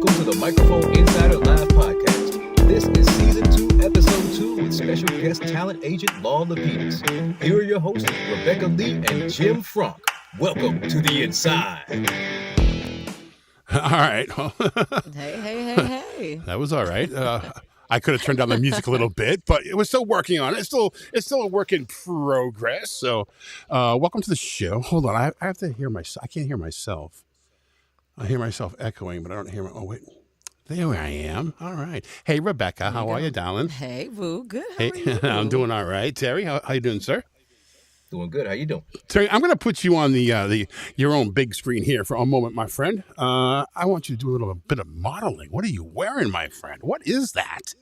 welcome to the Microphone Insider Live Podcast. This is Season 2, Episode 2 with special guest talent agent Lau Lapides. Here are your hosts, Rebecca Lee and Jim Frank. Welcome to the Inside. All right. Hey. That was all right. I could have turned down the music a little bit, but it was still working on it. It's still a work in progress. So welcome to the show. Hold on. I have to hear myself. I can't hear myself. I hear myself echoing, but I don't hear my... Oh, wait. There I am. All right. Hey, Rebecca. How are you, darling? Hey, Boo. Good. How Hey, are you? I'm doing all right. Terry, how you doing, sir? Doing good. How you doing? Terry, I'm going to put you on your own big screen here for a moment, my friend. I want you to do a little bit of modeling. What are you wearing, my friend? What is that?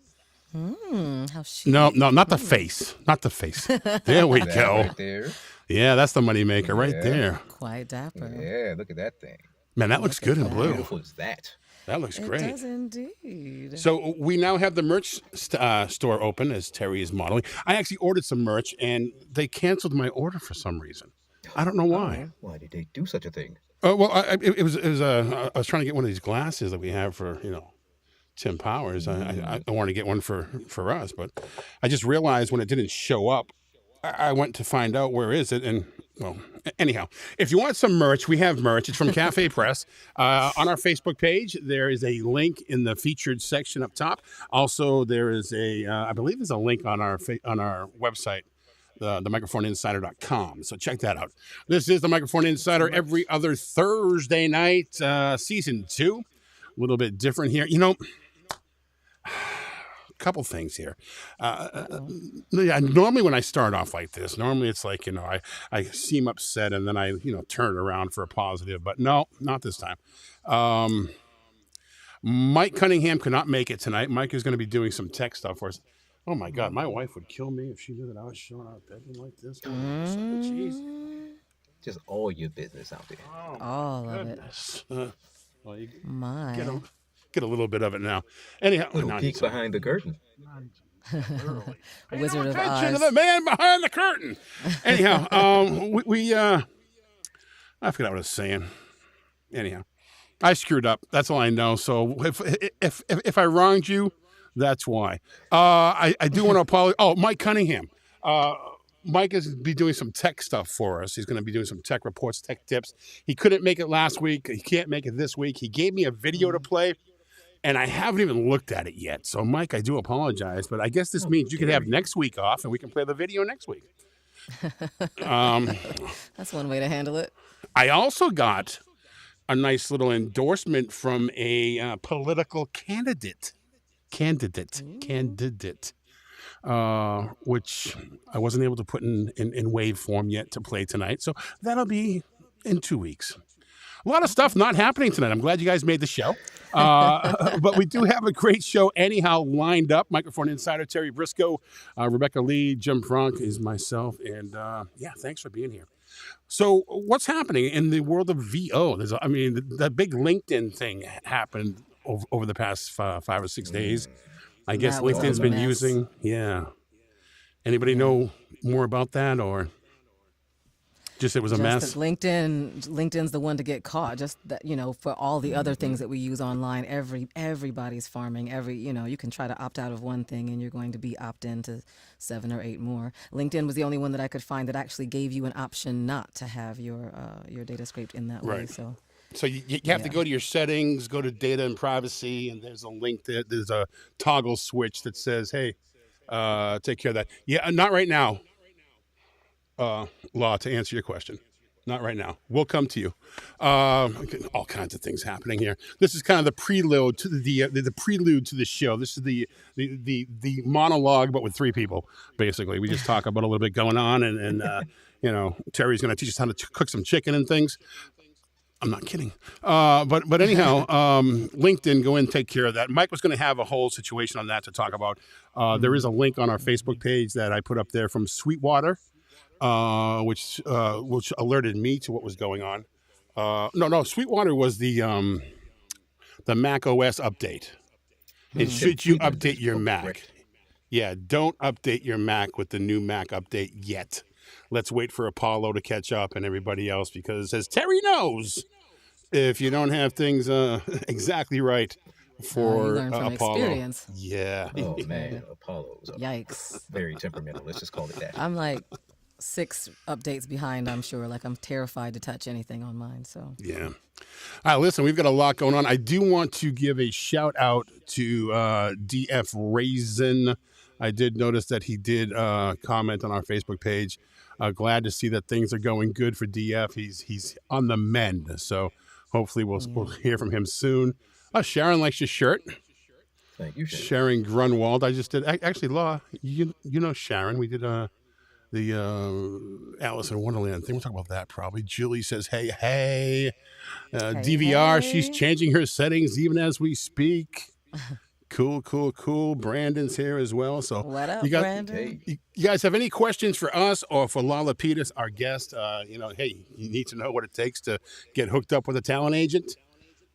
How chic. No, not the face. Not the face. There we That go. right there. Yeah, that's the moneymaker right Yeah. there. Quite dapper. Yeah, look at that thing. Man, that looks good in How blue. beautiful is that? That looks It great. does indeed. So we now have the merch store open as Terry is modeling. I actually ordered some merch, and they canceled my order for some reason. I don't know why. Why did they do such a thing? Well, it was I was trying to get one of these glasses that we have for, Tim Powers. I wanted to get one for us, but I just realized when it didn't show up, I went to find out where is it, and well, anyhow, if you want some merch, we have merch. It's from Cafe Press. On our Facebook page, there is a link in the featured section up top. Also, there is I believe there's a link on our website, themicrophoneinsider.com. So check that out. This is the Microphone Insider every other Thursday night, season 2. A little bit different here. Couple things here. Normally when I start off like this, it's like, I seem upset and then I, turn it around for a positive, but no, not this time. Mike Cunningham could not make it tonight. Mike is going to be doing some tech stuff for us. Oh my God, my wife would kill me if she knew that I was showing out bedroom like this. Jeez. Just all your business out there. All of Goodness. Well, you My. get a little bit of it now. Anyhow, Little peek behind the curtain. Wizard of attention Oz. to the man behind the curtain. Anyhow, I forgot what I was saying. Anyhow, I screwed up. That's all I know. So if I wronged you, that's why. I do want to apologize. Oh, Mike Cunningham. Mike is be doing some tech stuff for us. He's going to be doing some tech reports, tech tips. He couldn't make it last week. He can't make it this week. He gave me a video to play, and I haven't even looked at it yet. So, Mike, I do apologize, but I guess this means you could have next week off, and we can play the video next week. That's one way to handle it. I also got a nice little endorsement from a political candidate, which I wasn't able to put in wave form yet to play tonight. So that'll be in 2 weeks. A lot of stuff not happening tonight. I'm glad you guys made the show. But we do have a great show anyhow lined up. Microphone Insider, Terry Briscoe, Rebecca Lee, Jim Frank is myself. And thanks for being here. So what's happening in the world of VO? The big LinkedIn thing happened over the past 5 or 6 days. I guess That was LinkedIn's a been mess. using, Anybody know more about that, or just it was a mess? That LinkedIn's the one to get caught. Just that, for all the other things that we use online, everybody's farming. You can try to opt out of one thing and you're going to be opt into 7 or 8 more. LinkedIn was the only one that I could find that actually gave you an option not to have your data scraped in that way. Right. So you have to go to your settings, go to data and privacy, and there's a link there. There's a toggle switch that says, hey, take care of that. Yeah, not right now, Law, to answer your question. Not right now. We'll come to you. All kinds of things happening here. This is kind of the prelude to the prelude to the show. This is the monologue, but with 3 people, basically. We just talk about a little bit going on, and Terry's going to teach us how to cook some chicken and things. I'm not kidding. But anyhow, LinkedIn, go in and take care of that. Mike was going to have a whole situation on that to talk about. There is a link on our Facebook page that I put up there from Sweetwater, which alerted me to what was going on. No, Sweetwater was the Mac OS update. And should you update your Mac? Yeah, don't update your Mac with the new Mac update yet. Let's wait for Apollo to catch up and everybody else, because as Terry knows, If you don't have things exactly right You for learn from Apollo, experience. yeah. Oh man, Apollo's Yikes. very temperamental. Let's just call it that. I'm like 6 updates behind, I'm sure. Like, I'm terrified to touch anything on mine. So, Yeah. All right, listen, we've got a lot going on. I do want to give a shout out to DF Raisin. I did notice that he did comment on our Facebook page. Glad to see that things are going good for DF. He's on the mend, so hopefully we'll hear from him soon. Sharon likes your shirt. Thank you, Sharon. Sharon Grunwald. I just did actually, Law. You know Sharon. We did the Alice in Wonderland thing. We'll talk about that probably. Julie says, hey. DVR, hey. she's changing her settings even as we speak. Cool. Brandon's here as well. So What up, Brandon? Brandon? You guys have any questions for us or for Lau Lapides, our guest? Hey, you need to know what it takes to get hooked up with a talent agent.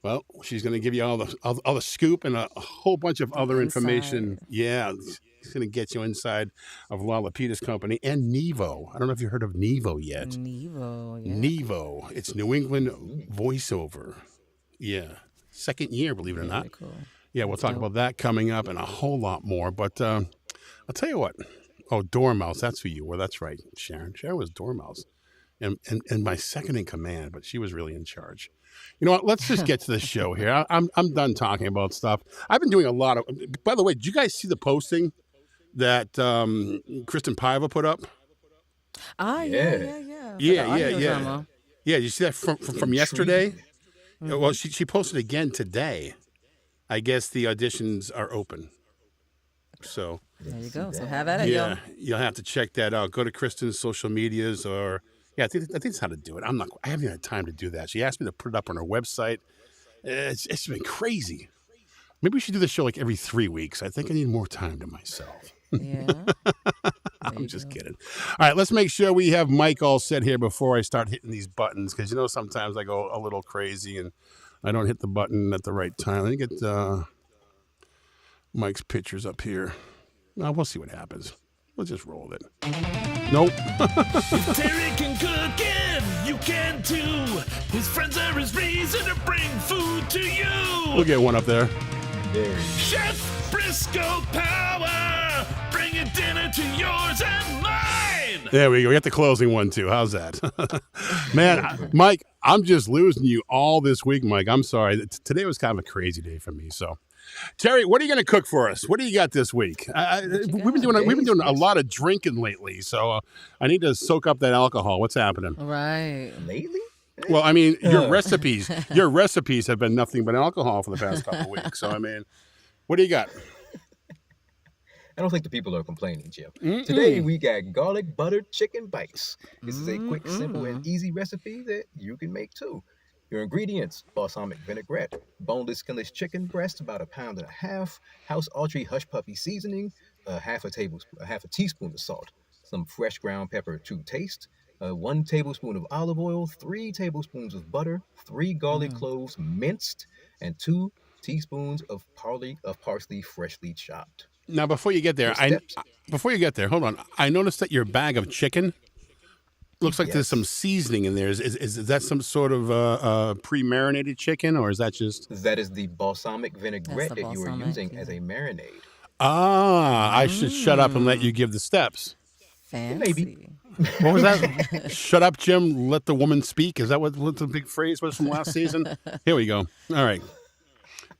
Well, she's going to give you all the scoop and a whole bunch of other information. Yeah, it's going to get you inside of Lau Lapides' company and NEVO. I don't know if you heard of NEVO yet. NEVO, yeah. NEVO. It's New England voiceover. Yeah. Second year, believe it or not. Very cool. Yeah, we'll talk about that coming up and a whole lot more. But I'll tell you what. Oh, Dormouse. That's who you were. That's right, Sharon. Sharon was Dormouse. And my second in command, but she was really in charge. You know what? Let's just get to the show here. I'm done talking about stuff. I've been doing a lot of. By the way, did you guys see the posting that Kristen Paiva put up? Yeah. Yeah. You see that from yesterday? Well, she posted again today. I guess the auditions are open. So there you go. So have at it, yeah, y'all. You'll have to check that out. Go to Kristen's social medias or. Yeah, I think that's how to do it. I haven't had time to do that. She asked me to put it up on her website. It's been crazy. Maybe we should do the show like every 3 weeks. I think I need more time to myself. Yeah. I'm just kidding. All right, let's make sure we have Mike all set here before I start hitting these buttons because sometimes I go a little crazy and I don't hit the button at the right time. Let me get Mike's pictures up here. We'll see what happens. We'll just roll it. Nope. If Terry can cook it, you can too. His friends are his reason to bring food to you. We'll get one up there. Chef Briscoe Power, bringing dinner to yours and mine. There we go. We got the closing one too. How's that? Man, Mike, I'm just losing you all this week, Mike. I'm sorry. Today was kind of a crazy day for me. So, Terry, what are you going to cook for us? What do you got this week? We've been doing a lot of drinking lately, so I need to soak up that alcohol. What's happening? Right. Lately? Well, I mean, your recipes have been nothing but alcohol for the past couple of weeks. So, I mean, what do you got? I don't think the people are complaining, Jim. Today we got garlic butter chicken bites. This is a quick, simple, and easy recipe that you can make too. Your ingredients: balsamic vinaigrette, boneless, skinless chicken breast, about 1.5 pounds, House Autry hush puppy seasoning, half a teaspoon of salt, some fresh ground pepper to taste, 1 tablespoon of olive oil, 3 tablespoons of butter, 3 garlic cloves minced, and 2 teaspoons of parsley freshly chopped. Now, before you get there, hold on. I noticed that your bag of chicken looks like there's some seasoning in there. Is that some sort of pre-marinated chicken, or is that just? That is the balsamic vinaigrette that you were using as a marinade. I should shut up and let you give the steps. Fancy. Maybe. What was that? Shut up, Jim. Let the woman speak. Is that what the big phrase was from last season? Here we go. All right.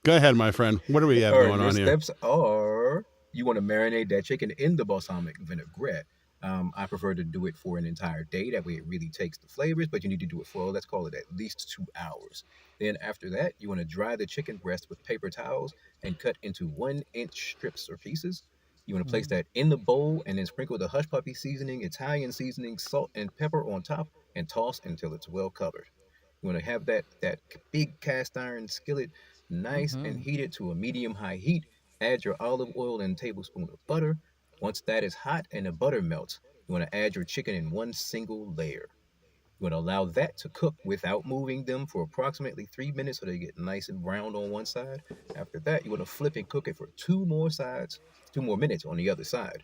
Go ahead, my friend. What do we have going on here? Steps are: you want to marinate that chicken in the balsamic vinaigrette. I prefer to do it for an entire day. That way it really takes the flavors, but you need to do it for, let's call it, at least 2 hours. Then after that, you want to dry the chicken breast with paper towels and cut into 1-inch strips or pieces. You want to place that in the bowl and then sprinkle the hush puppy seasoning, Italian seasoning, salt, and pepper on top and toss until it's well covered. You want to have that big cast iron skillet nice and heated to a medium-high heat. Add your olive oil and tablespoon of butter. Once that is hot and the butter melts, you want to add your chicken in one single layer. You want to allow that to cook without moving them for approximately 3 minutes so they get nice and browned on one side. After that, you want to flip and cook it for 2 more minutes on the other side.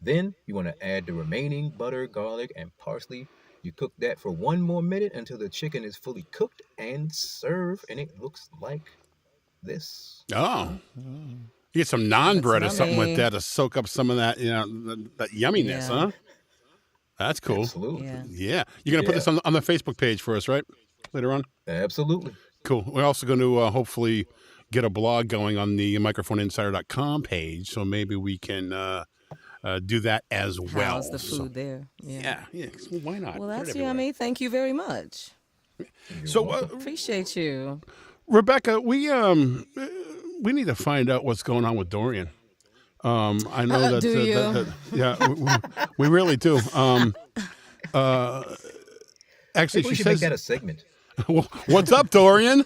Then you want to add the remaining butter, garlic, and parsley You cook that for 1 more minute until the chicken is fully cooked and serve, and it looks like this. Oh. You get some naan bread or something like yummy. that to soak up some of that, that yumminess, Yeah. huh? That's cool. Absolutely. Yeah. You're going to put this on the Facebook page for us, right? Later on? Absolutely. Cool. We're also going to hopefully get a blog going on the microphoninsider.com page, so maybe we can do that as well. How's the food there? Yeah. Why not? Well, Put it that's everywhere. yummy. Thank you very much. So, Appreciate you. Rebecca, we need to find out what's going on with Dorian. I know that. Do you? We really do. Actually, Maybe we she should make says, that a segment. "What's up, Dorian?"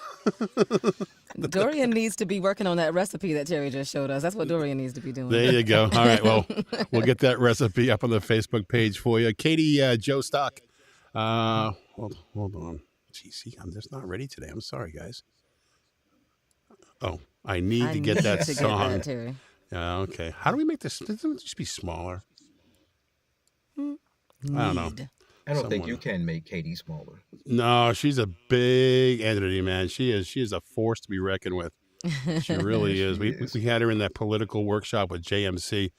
Dorian needs to be working on that recipe that Terry just showed us. That's what Dorian needs to be doing. There you go. All right. Well, we'll get that recipe up on the Facebook page for you. Katie Joe Stock. Hold on. Geez, I'm just not ready today. I'm sorry, guys. Oh, I need to get that to song. Get that, Terry. Okay. How do we make this? Doesn't it just be smaller? I don't know. I don't think you can make Katie smaller. No, she's a big entity, man. She is a force to be reckoned with. She really is. We had her in that political workshop with JMC.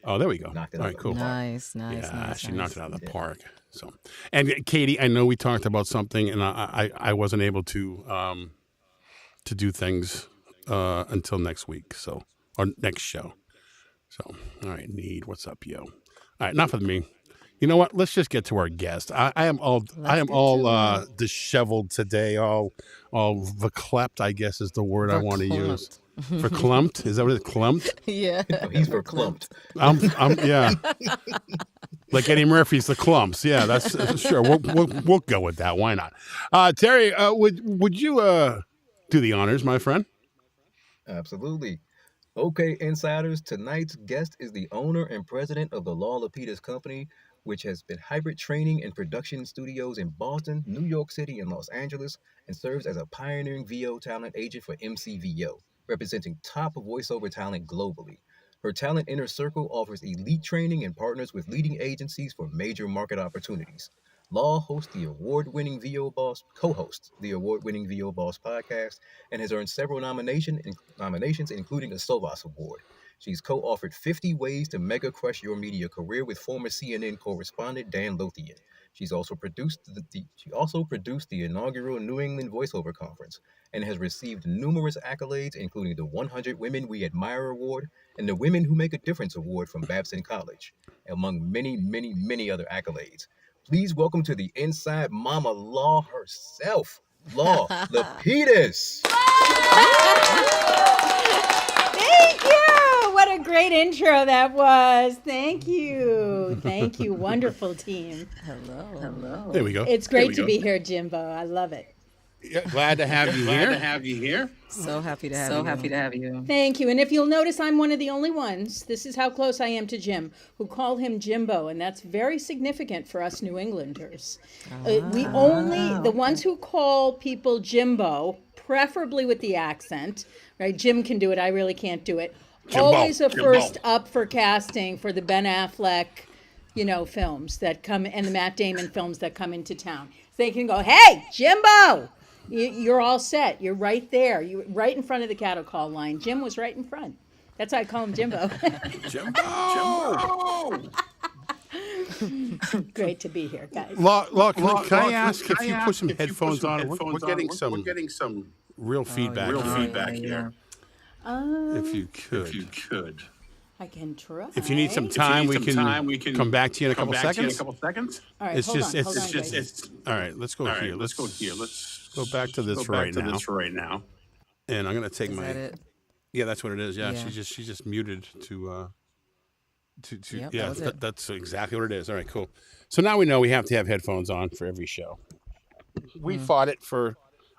Oh, there we go. Knocked it All out right, of cool. the park. Nice. She knocked it out of the park. So, and Katie, I know we talked about something, and I wasn't able to do things until next week. So, or next show. So, all right, what's up, yo? All right, enough of me. You know what? Let's just get to our guest. I am all disheveled today, all verklempt, I guess is the word I want to use. Verklempt? Is that what it's clumped? Yeah. No, he's for clumped. I'm yeah. Like Eddie Murphy's the clumps. Yeah, that's sure. We'll go with that. Why not? Terry, would you do the honors, my friend? Absolutely. Okay, insiders, tonight's guest is the owner and president of the Lau Lapides company, which has been hybrid training and production studios in Boston, New York City, and Los Angeles, and serves as a pioneering VO talent agent for MCVO, representing top voiceover talent globally. Her talent inner circle offers elite training and partners with leading agencies for major market opportunities. Lau co-hosts the award-winning VO Boss podcast, and has earned several nominations, including a Sovas Award. She's co-authored 50 Ways to Mega Crush Your Media Career with former CNN correspondent Dan Lothian. She's also produced the inaugural New England Voiceover Conference and has received numerous accolades, including the 100 Women We Admire Award and the Women Who Make a Difference Award from Babson College, among many, many, many other accolades. Please welcome to the Inside Mama Lau herself, Lau Lapides. Thank you. What a great intro that was. Thank you. Thank you. Wonderful team. Hello. There we go. It's great to be here, Jimbo. I love it. Yeah, glad to have you here. So happy to have you. Thank you. And if you'll notice, I'm one of the only ones, this is how close I am to Jim, who call him Jimbo. And that's very significant for us New Englanders. The ones who call people Jimbo, preferably with the accent, right? Jim can do it. I really can't do it. Jimbo, Always a Jimbo. first up for casting for the Ben Affleck, films that come, and the Matt Damon films that come into town. So they can go, hey, Jimbo! You're all set. You're right there. You're right in front of the cattle call line. Jim was right in front. That's why I call him Jimbo. Jimbo! Great to be here, guys. Lau, can I ask if you put some headphones on? We're getting some real feedback. Here. If you could. I can try. If you need some time, we can come back to you in a couple seconds. All right, It's hold just, on, it's hold on, just, guys. it's all right. Let's go here. Let's go back to this right now. And I'm gonna take Is my. that it? Yeah, that's what it is. Yeah, Yeah. she's just muted to. Yep, Yeah, that was it. that's exactly what it is. All right, cool. So now we know we have to have headphones on for every show. We fought it for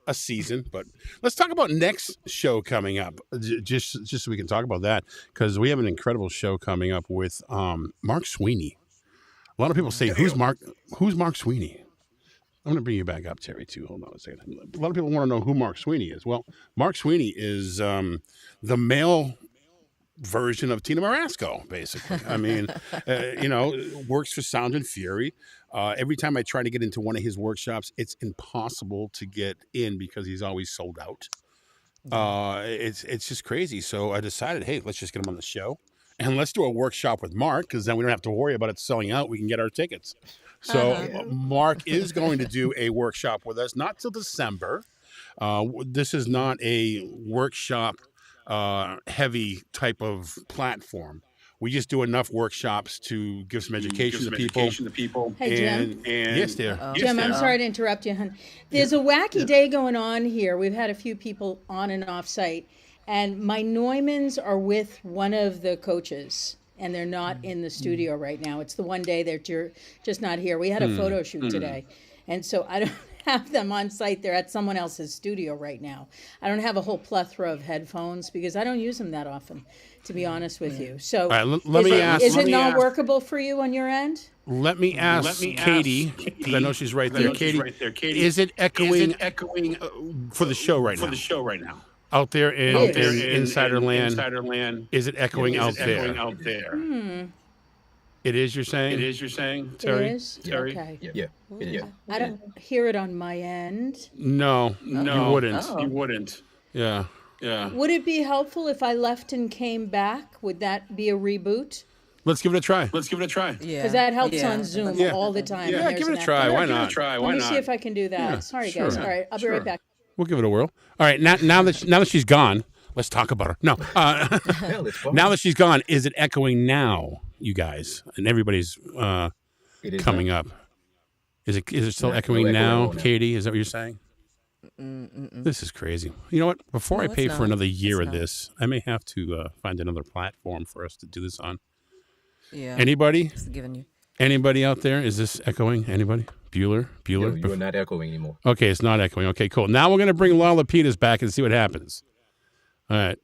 a season, but let's talk about next show coming up. Just so we can talk about that, because we have an incredible show coming up with Mark Sweeney. A lot of people say, "Who's Mark Sweeney?" I'm going to bring you back up, Terry, too. Hold on a second. A lot of people want to know who Mark Sweeney is. Well, Mark Sweeney is the male version of Tina Marasco, basically. I mean, works for Sound and Fury. Every time I try to get into one of his workshops, it's impossible to get in because he's always sold out. It's just crazy. So I decided, hey, let's just get him on the show and let's do a workshop with Mark, because then we don't have to worry about it selling out. We can get our tickets. So Mark is going to do a workshop with us, not till December. This is not a workshop heavy type of platform. We just do enough workshops to give some education to people. Hey, Jim. And yes, dear. Jim, I'm sorry to interrupt you, hon. There's a wacky day going on here. We've had a few people on and off site, and my Neumanns are with one of the coaches, and they're not in the studio right now. It's the one day that you're just not here. We had a photo shoot today, and so I don't have them on site. They're at someone else's studio right now. I don't have a whole plethora of headphones because I don't use them that often, to be honest with you. So All right, let me ask. Is it not workable for you on your end? Let me ask Katie, because I know she's right there. Katie, is it echoing for the show right now? Out there in Insider Land, is it echoing out there? It is, you're saying? Terry? It is? Terry? Okay. Yeah. I don't hear it on my end. No, you wouldn't. Oh. You wouldn't. Yeah. Would it be helpful if I left and came back? Would that be a reboot? Let's give it a try. Yeah. Because that helps on Zoom all the time. Yeah, give it a try. Why not? Let me see if I can do that. Yeah, Sorry, sure. guys. All right, I'll be right back. We'll give it a whirl. All right, now that she's gone, let's talk about her. No, now that she's gone, is it echoing now, you guys? And everybody's coming up. Is it still echoing now, Katie? Is that what you're saying? This is crazy. You know what? Before I pay for another year of this, I may have to find another platform for us to do this on. Yeah. Anybody? Just giving you. Anybody out there? Is this echoing? Anybody? Bueller? You're not echoing anymore. Okay, it's not echoing. Okay, cool. Now we're going to bring Lau Lapides back and see what happens. All right.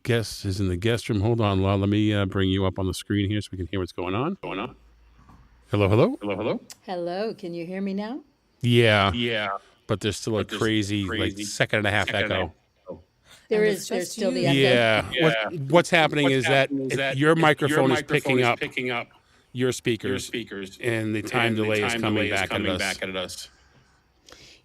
Guest is in the guest room. Hold on, Lau. Let me bring you up on the screen here so we can hear what's going on. Hello? Hello, can you hear me now? Yeah. But there's still a crazy like second and a half echo. There's still the echo. Yeah. What's happening is that your microphone is picking up your speakers, and the time delay is coming back at us.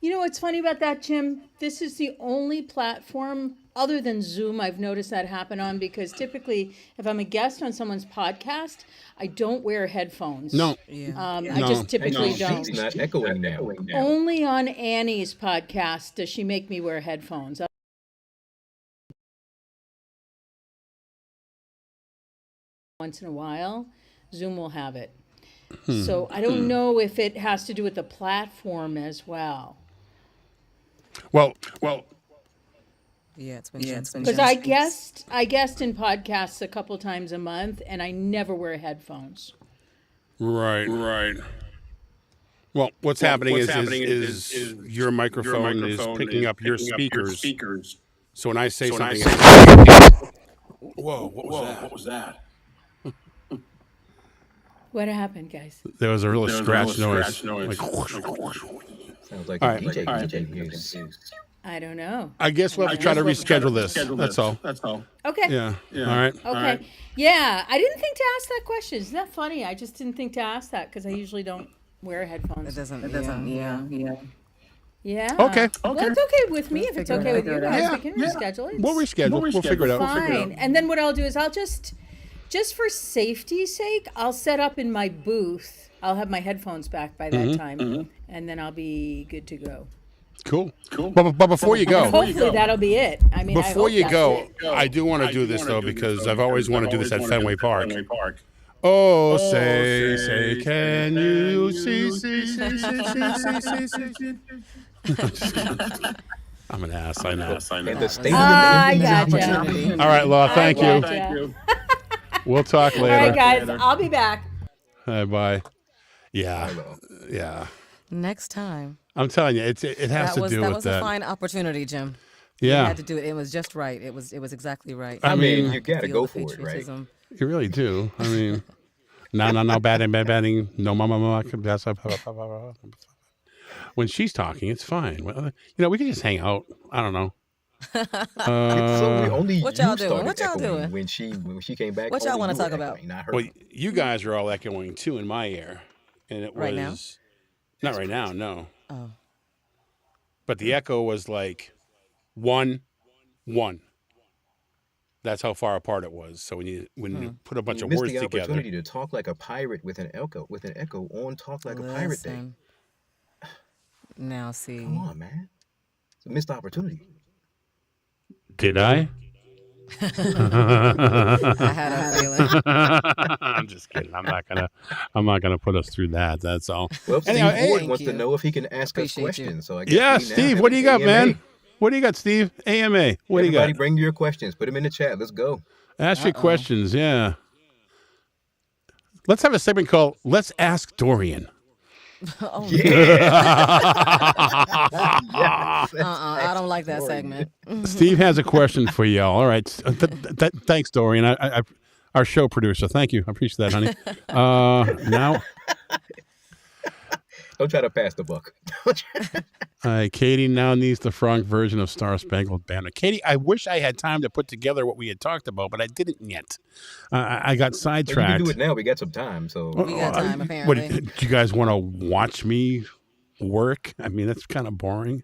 You know what's funny about that, Jim? This is the only platform other than Zoom I've noticed that happen on, because typically if I'm a guest on someone's podcast, I don't wear headphones. No. I just typically don't. She's not echoing now. Only on Annie's podcast does she make me wear headphones. Once in a while, Zoom will have it. So I don't know if it has to do with the platform as well. Well. Yeah, it's been Because I guessed in podcasts a couple times a month, and I never wear headphones. Right. Well, what's happening is your microphone is picking up your speakers. So when I say something, whoa, what was that? What happened, guys? There was a real scratch noise. Like, Sounds like All a DJ. I don't know. I guess we'll have to try to reschedule this. That's all. Okay. Yeah. All right. Okay. Yeah, I didn't think to ask that question. Isn't that funny? I just didn't think to ask that because I usually don't wear headphones. It doesn't. Yeah. Okay. Well, it's okay with me if it's okay with you guys. We can reschedule it. We'll reschedule. We'll figure it out. Fine. And then what I'll do is I'll just for safety's sake, I'll set up in my booth. I'll have my headphones back by that time, and then I'll be good to go. Cool. But before you go, hopefully that'll be it. I mean, before you go, I do want to do this though because I've always wanted to do this at Fenway Park. Oh, say, can you see? I'm an ass, I know. And the stadium I is gotcha. All right, Law, thank you. We'll talk later. All right, guys, I'll be back. All right, bye. Yeah. Next time. I'm telling you, it has to do with that. That was a fine opportunity, Jim. Yeah. You had to do it. It was just right. It was exactly right. I mean, you gotta go for it, right? patriotism. You really do. I mean, no, batting, no, mama. When she's talking, it's fine. Well, we can just hang out. I don't know. So only What you y'all doing? started What y'all echoing doing? when she came back. What y'all only wanna you were talk about? echoing, not her. Well, you guys are all echoing too in my ear, and it Right now? was not right now, no. Oh. But the echo was like 1, 1. That's how far apart it was. So when you put a bunch You of missed words the together, opportunity to talk like a pirate with an echo on Talk Like a Pirate Day. Listen. Now see. Come on, man. It's a missed opportunity. did I? I had a feeling. I'm just kidding. I'm not gonna put us through that. That's all. Well, Steve Anyhow, Ward Thank wants to you. know if he can ask us Appreciate you. questions. So I guess Yeah, we now Steve, have what do you got, AMA. man? What do you got, Steve? AMA. What do you Everybody got? bring your questions. Put them in the chat. Let's go. Ask your questions. Yeah. Let's have a segment called "Let's Ask Dorian." Oh, Yeah. Yes, I don't like that Dorian. segment. Steve has a question for y'all. All right. Thanks, Dorian. Our show producer. Thank you. I appreciate that, honey. Now, Don't try to pass the buck. Katie now needs the Frank version of Star Spangled Banner. Katie, I wish I had time to put together what we had talked about, but I didn't yet. I got Well, sidetracked. you can do it now. We got some time. So We got time, What, apparently. do you guys want to watch me work? I mean, that's kind of boring.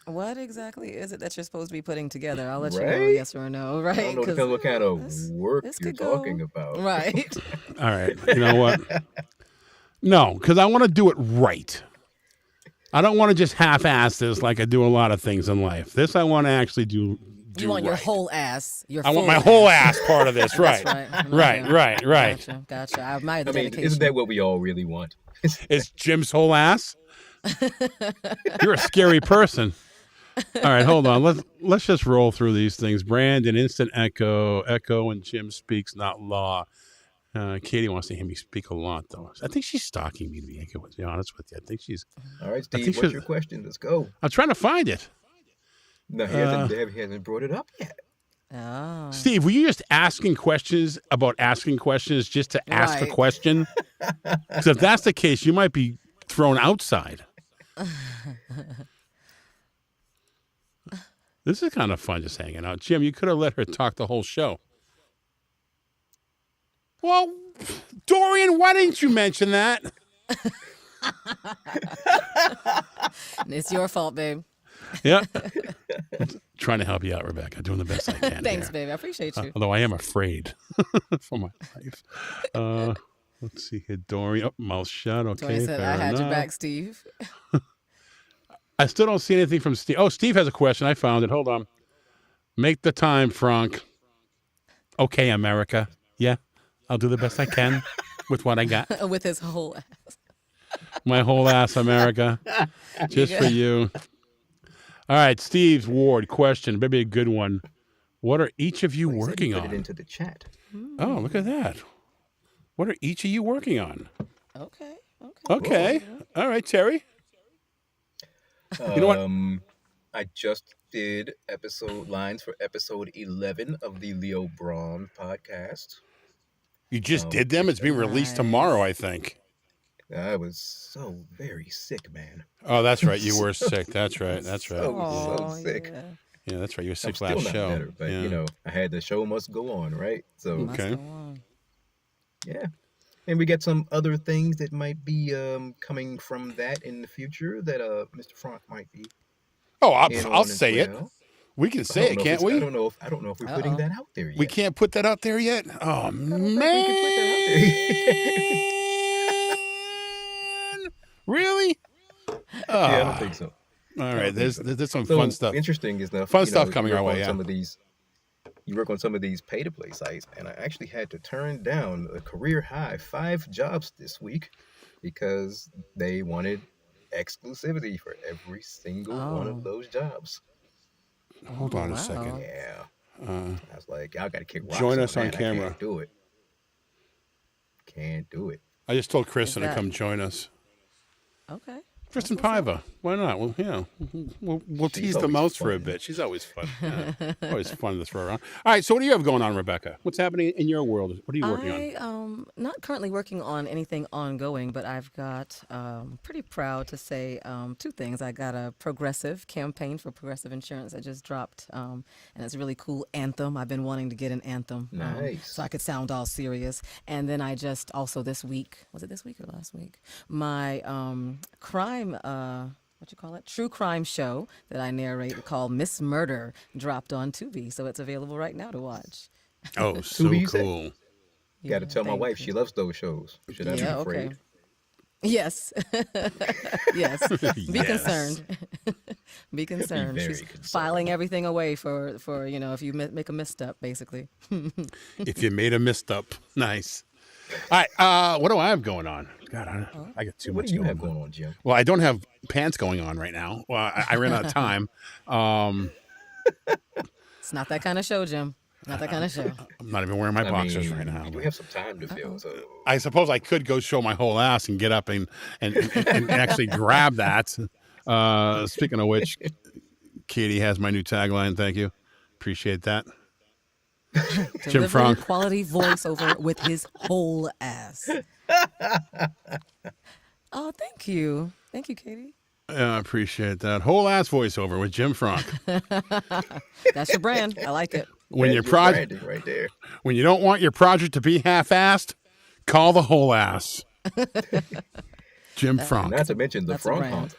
What exactly is it that you're supposed to be putting together? I'll let you know, Right? yes or no, right? I don't know 'Cause depends what kind of this- work this you're could go- talking about. Right. All right. You know what? No, because I want to do it right. I don't want to just half-ass this like I do a lot of things in life. This I want to actually do You want your right. whole ass. Your I want full my ass. whole ass part of this, right? That's Right, right, right. Gotcha. I admire the I mean, dedication. isn't that what we all really want? Is Jim's whole ass? You're a scary person. All right, hold on. Let's just roll through these things. Brandon, instant echo, and Jim speaks, not law. Katie wants to hear me speak a lot, though. I think she's stalking me, to be honest with you. I think she's. All right, think Steve, she- what's your question? Let's go. I'm trying to find it. No, he hasn't brought it up yet. Oh. Steve, were you just asking questions about asking questions just to ask a Right. question? Because if that's the case, you might be thrown outside. This is kind of fun just hanging out. Jim, you could have let her talk the whole show. Well, Dorian, why didn't you mention that? It's your fault, babe. Yeah. Trying to help you out, Rebecca. Doing the best I can. Thanks, here. babe. I appreciate you. Although I am afraid for my life. Let's see here, Dorian. Oh, mouth shut. Okay, Tori said, fair I had your enough. back, Steve. I still don't see anything from Steve. Oh, Steve has a question. I found it. Hold on. Make the time, Frank. Okay, America. Yeah, I'll do the best I can with what I got. With his whole ass. My whole ass, America. Just for you. All right, Steve's Ward question. Maybe a good one. What are each of you He said he working put on? it into the chat. Oh, look at that. What are each of you working on? Okay. Okay. All right, Terry. You know what? I just did lines for episode 11 of the Leo Braun podcast. You just did them? It's being released tomorrow, I think. I was so very sick, man. Oh, that's right. You were sick. That's right. That's right. So sick. Yeah. Yeah, that's right. You were I'm sick still last not show. better, but Yeah. I had the show must go on, right? So Must Okay. go on. yeah, and we got some other things that might be coming from that in the future that Mr. Frank might be. Oh, in I'll on as say it. well. We can I say don't it, know if can't it's- we? I don't know if we're putting that out there yet. We can't put that out there yet? Oh, man. think we can put that Really? Yeah, I don't think so. All right. There's some So fun stuff. interesting enough. Fun stuff coming you our work way, on yeah. Some of these, you work on some of these pay-to-play sites, and I actually had to turn down a career high 5 jobs this week because they wanted exclusivity for every single one Oh. of those jobs. Hold on a wow. second. Yeah, I was like, I got to kick rocks. Join us on that. I camera. can't do it. Can't do it. I just told Kristen to that- come join us. Okay. Kristen Paiva. Why not? Well, yeah, we'll tease the mouse for a bit. She's always fun. Yeah. Always fun to throw around. All right, so what do you have going on, Rebecca? What's happening in your world? What are you working on? Not currently working on anything ongoing, but I've got pretty proud to say two things. I got a progressive campaign for Progressive Insurance that just dropped, and it's a really cool anthem. I've been wanting to get an anthem, Nice. so I could sound all serious. And then I just also this week, was it this week or last week? My crime. What you call it? True crime show that I narrate called Miss Murder dropped on Tubi, so it's available right now to watch. Oh, so Tubi, you said? cool. Got to tell my thank wife you. she loves those shows. Should I be Yeah, afraid? okay. Yes. Yes. Be Yes. concerned. Be concerned. very She's concerned. filing everything away for if you make a misstep, basically. If you made a misstep, nice. All right, what do I have going on? God, I got too What much do you going have on. going on, Jim? Well, I don't have pants going on right now. Well, I ran out of time. It's not that kind of show, Jim. Not that kind of show. I'm not even wearing my boxers right now. You do but have some time to fill, so I suppose I could go show my whole ass and get up and actually grab that. Speaking of which, Katie has my new tagline. Thank you. Appreciate that. Jim Delivering Frank. quality voiceover with his whole ass. Oh, thank you. Thank you, Katie. I appreciate that. Whole ass voiceover with Jim Frank. That's your brand. I like it. When That's your your project, branding right there. when you don't want your project to be half-assed, call the whole ass. Jim Frank. Not to mention the That's a front brand. honk.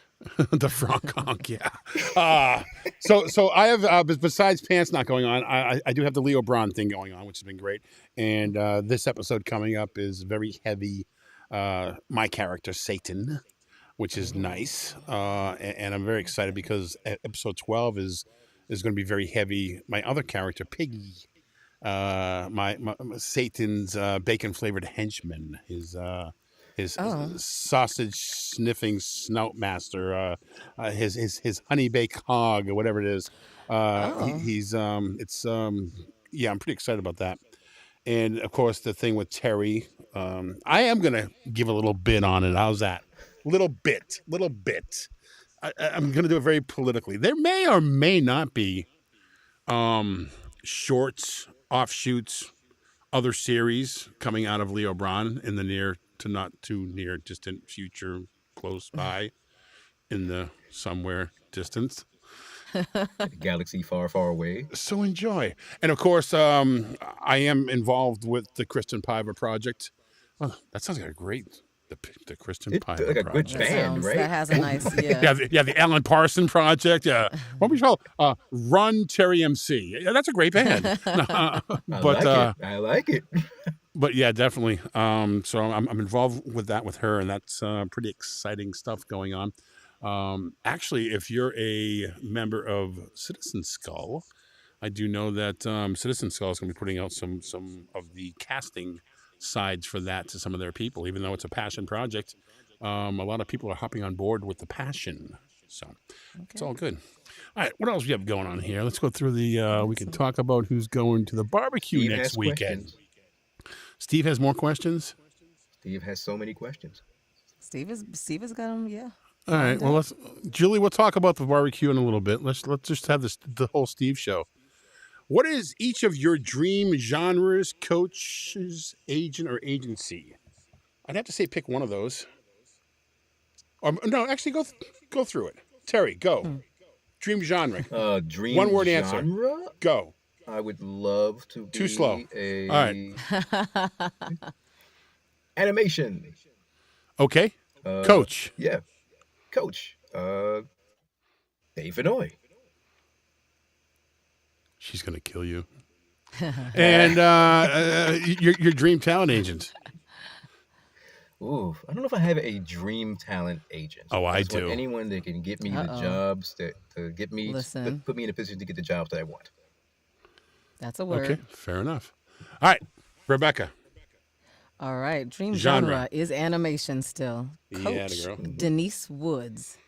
The Frank honk, yeah. So I have besides pants not going on, I do have the Leo Braun thing going on, which has been great. And this episode coming up is very heavy. My character Satan, which is nice, and I'm very excited because episode 12 is going to be very heavy. My other character Piggy, my Satan's bacon flavored henchman, his sausage sniffing snout master, his honey baked hog or whatever it is. Yeah, I'm pretty excited about that. And of course, the thing with Terry, I am gonna give a little bit on it. How's that? Little bit. I'm gonna do it very politically. There may or may not be shorts, offshoots, other series coming out of Leo Braun in the near to not too near distant future, close by, in the somewhere distance. Galaxy far, far away. So enjoy. And of course, I am involved with the Kristen Paiva project. Oh, that sounds like a great, the Kristen It's Paiva like a project. good band, right? That has a nice, yeah. The Alan Parson project. Yeah, what we call Run Terry MC. Yeah, that's a great band. I like it. But yeah, definitely. So I'm involved with that with her, and that's pretty exciting stuff going on. Actually, if you're a member of Citizen Skull, I do know that Citizen Skull is going to be putting out some of the casting sides for that to some of their people. Even though it's a passion project, a lot of people are hopping on board with the passion. So it's all good. All right, what else we have going on here? Let's go through the. We can talk about who's going to the barbecue Steve next has weekend. questions. Steve has more questions. Steve has so many questions. Steve has got him, yeah. All right. Well, Julie, we'll talk about the barbecue in a little bit. Let's just have the whole Steve show. What is each of your dream genres, coaches, agent, or agency? I'd have to say pick one of those. No, actually, go through it. Terry, go. Dream genre. Dream One word genre? answer. Go. I would love to be Too slow. All right. Animation. Okay. Coach. Yeah. Coach. Dave Vinoy. She's gonna kill you. And your dream talent agent. Ooh, I don't know if I have a dream talent agent. Oh, I just want do. anyone that can get me the jobs to get me, Listen. put me in a position to get the jobs that I want. That's a word. Okay, fair enough. All right, Rebecca. All right. Dream Genre. genre is animation still. Yeah, Coach the girl. Denise Woods.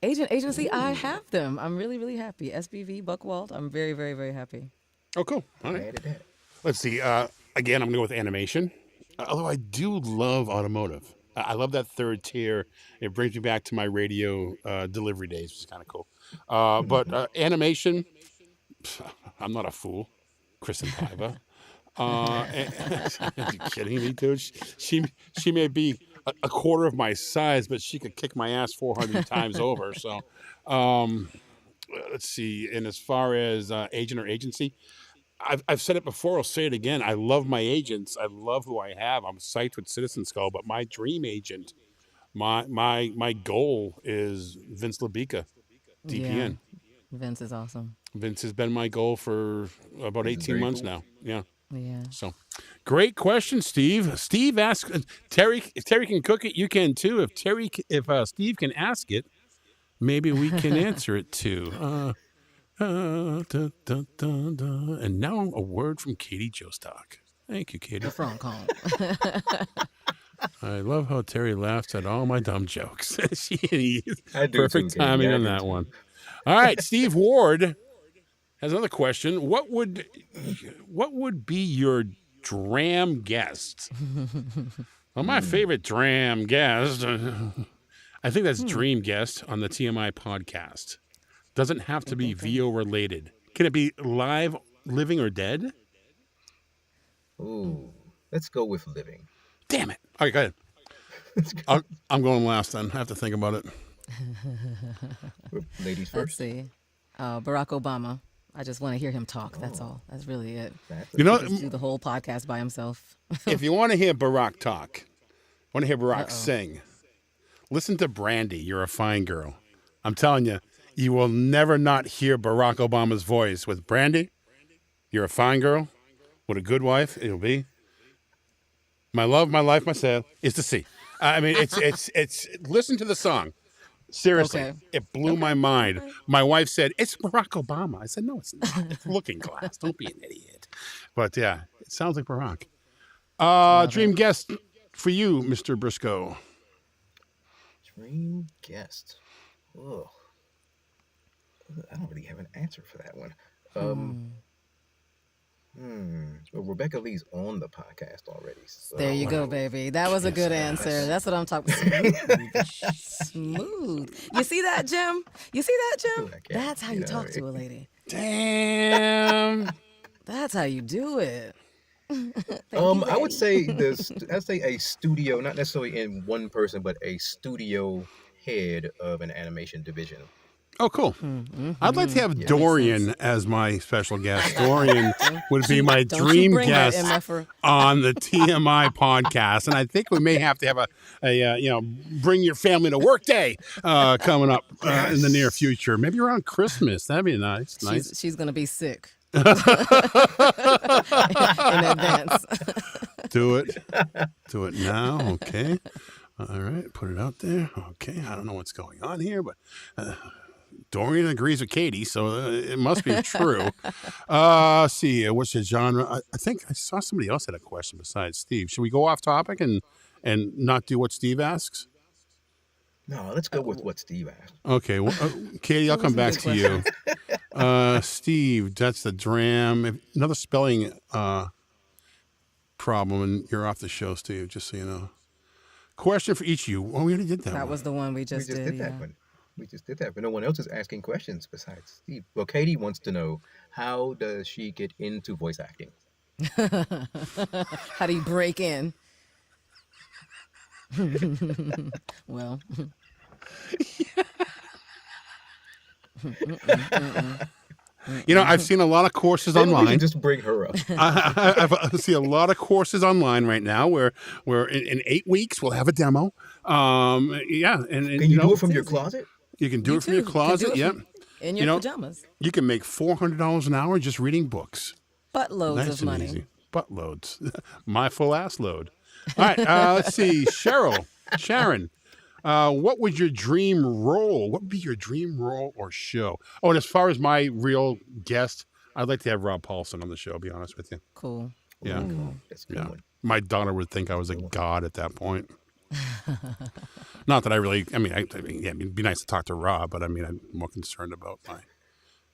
Agency, I have them. I'm really, really happy. SBV, Buckwald. I'm very, very, very happy. Oh, cool. All I right. added that. Let's see. Again, I'm going to go with animation. Although I do love automotive. I love that third tier. It brings me back to my radio delivery days, which is kind of cool. But animation, I'm not a fool. Kristen Paiva. Are you kidding me, dude? She may be a quarter of my size, but she could kick my ass 400 times over. So, let's see. And as far as agent or agency, I've said it before. I'll say it again. I love my agents. I love who I have. I'm psyched with Citizen Skull, but my dream agent, my goal is Vince Labica, DPN. Yeah. Vince is awesome. Vince has been my goal for about 18 months cool. now. Yeah. Yeah. So, great question, Steve. Steve asked Terry. If Terry can cook it, you can too. If Steve can ask it, maybe we can answer it too. And now a word from Katie Jostock. Thank you, Katie. The front call. I love how Terry laughs at all my dumb jokes. I do Perfect too, Katie. timing I on do that too. one. All right, Steve Ward has another question. What would be your dram guest? Well, my favorite dram guest, I think that's Dream Guest on the TMI podcast. Doesn't have to be VO related. Can it be live, living, or dead? Ooh, let's go with living. Damn it. All right, go ahead. I'm going last then. I have to think about it. Ladies Let's first. see. Barack Obama. I just want to hear him talk. That's all. That's really it. You know, Just do the whole podcast by himself. if you want to hear Barack talk, want to hear Barack sing, listen to Brandy. You're a fine girl. I'm telling you, you will never not hear Barack Obama's voice with Brandy. You're a fine girl. What a good wife it'll be. My love, my life, my soul is to see. I mean, it's. Listen to the song. Seriously, Okay. it blew my mind. My wife said, "It's Barack Obama." I said, "No, it's not. It's Looking Glass. Don't be an idiot." But yeah, it sounds like Barack. Dream guest for you, Mr. Briscoe. Dream guest. Oh, I don't really have an answer for that one. Well, Rebecca Lee's on the podcast already. So There you go, baby. That was a good answer. That's what I'm talking about. Smooth. You see that, Jim? You see that, Jim? I can't, That's how you know, talk to a lady. Damn. That's how you do it. I would say I'd say a studio, not necessarily in one person, but a studio head of an animation division. Oh, cool. I'd like to have Dorian as my special guest. Dorian would be my Don't you dream bring that guest MFer. on the TMI podcast. And I think we may have to have a bring your family to work day coming up in the near future. Maybe around Christmas. That'd be nice. She's going to be sick. In advance. Do it now. Okay. All right. Put it out there. Okay. I don't know what's going on here, but Dorian agrees with Katie, so it must be true. See, what's the genre? I think I saw somebody else had a question besides Steve. Should we go off topic and not do what Steve asks? No, let's go with what Steve asked. Okay. Well, Katie, I'll come back to you. Steve, that's the dram. Another spelling problem, and you're off the show, Steve, just so you know. Question for each of you. Oh, we already did that. That was the one we just did. that one. We just did that, but no one else is asking questions besides Steve. Well, Katie wants to know, how does she get into voice acting? How do you break in? Well. You know, I've seen a lot of courses Maybe we online. should just bring her up. I see a lot of courses online right now where in 8 weeks we'll have a demo. Yeah, and Can you do it from your closet? You can do You it from your too. You can closet. do it Yep. In your pajamas. You can make $400 an hour just reading books. Buttloads Nice of and money. easy. Buttloads. My full ass load. All right. Let's see. Sharon. What would your dream role? What would be your dream role or show? Oh, and as far as my real guest, I'd like to have Rob Paulson on the show. Be honest with you. Cool. Yeah. Ooh, that's a good Yeah. one. My daughter would think I was a god at that point. Not that I really. I mean, yeah, it'd be nice to talk to Rob, but I mean, I'm more concerned about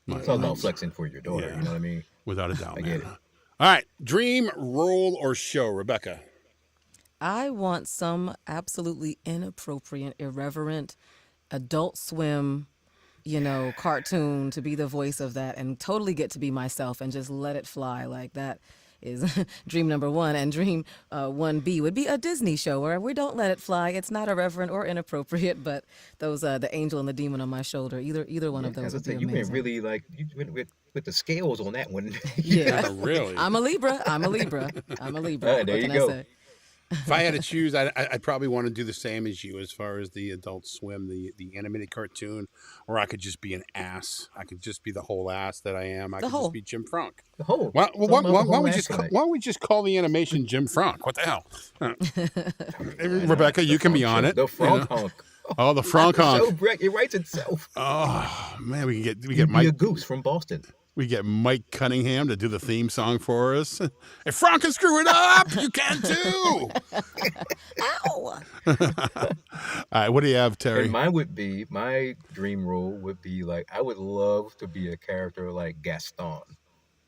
my It's all about flexing for your daughter. Yeah. You know what I mean? without a doubt, I man. get it. All right, dream role or show, Rebecca. I want some absolutely inappropriate, irreverent Adult Swim, cartoon to be the voice of that and totally get to be myself and just let it fly. Like that is dream number one. And dream 1B would be a Disney show where we don't let it fly. It's not irreverent or inappropriate, but those the angel and the demon on my shoulder, either one Yeah, of those as I would be said, you went amazing. really like you went with the scales on that one. Yeah. Really. I'm a Libra. I'm a Libra. I'm a Libra. There What you can I go. say? If I had to choose, I'd probably want to do the same as you as far as the Adult Swim, the animated cartoon, or I could just be an ass. I could just be the whole ass that I am. I The could just whole. be Jim Frank. The whole, Why, why, something about why, the why don't whole we ass connect. why don't we just call the animation Jim Frank? What the hell? Why not? Rebecca, The you can be on function, it. the you frog know. honk. Oh, the Frank The show, honk. Brett, it writes itself. Oh man, we get You'd be Mike. a goose from Boston. We get Mike Cunningham to do the theme song for us. If Frank can screw it up, you can too. Ow! All right, what do you have, And Terry? my dream role would be like, I would love to be a character like Gaston.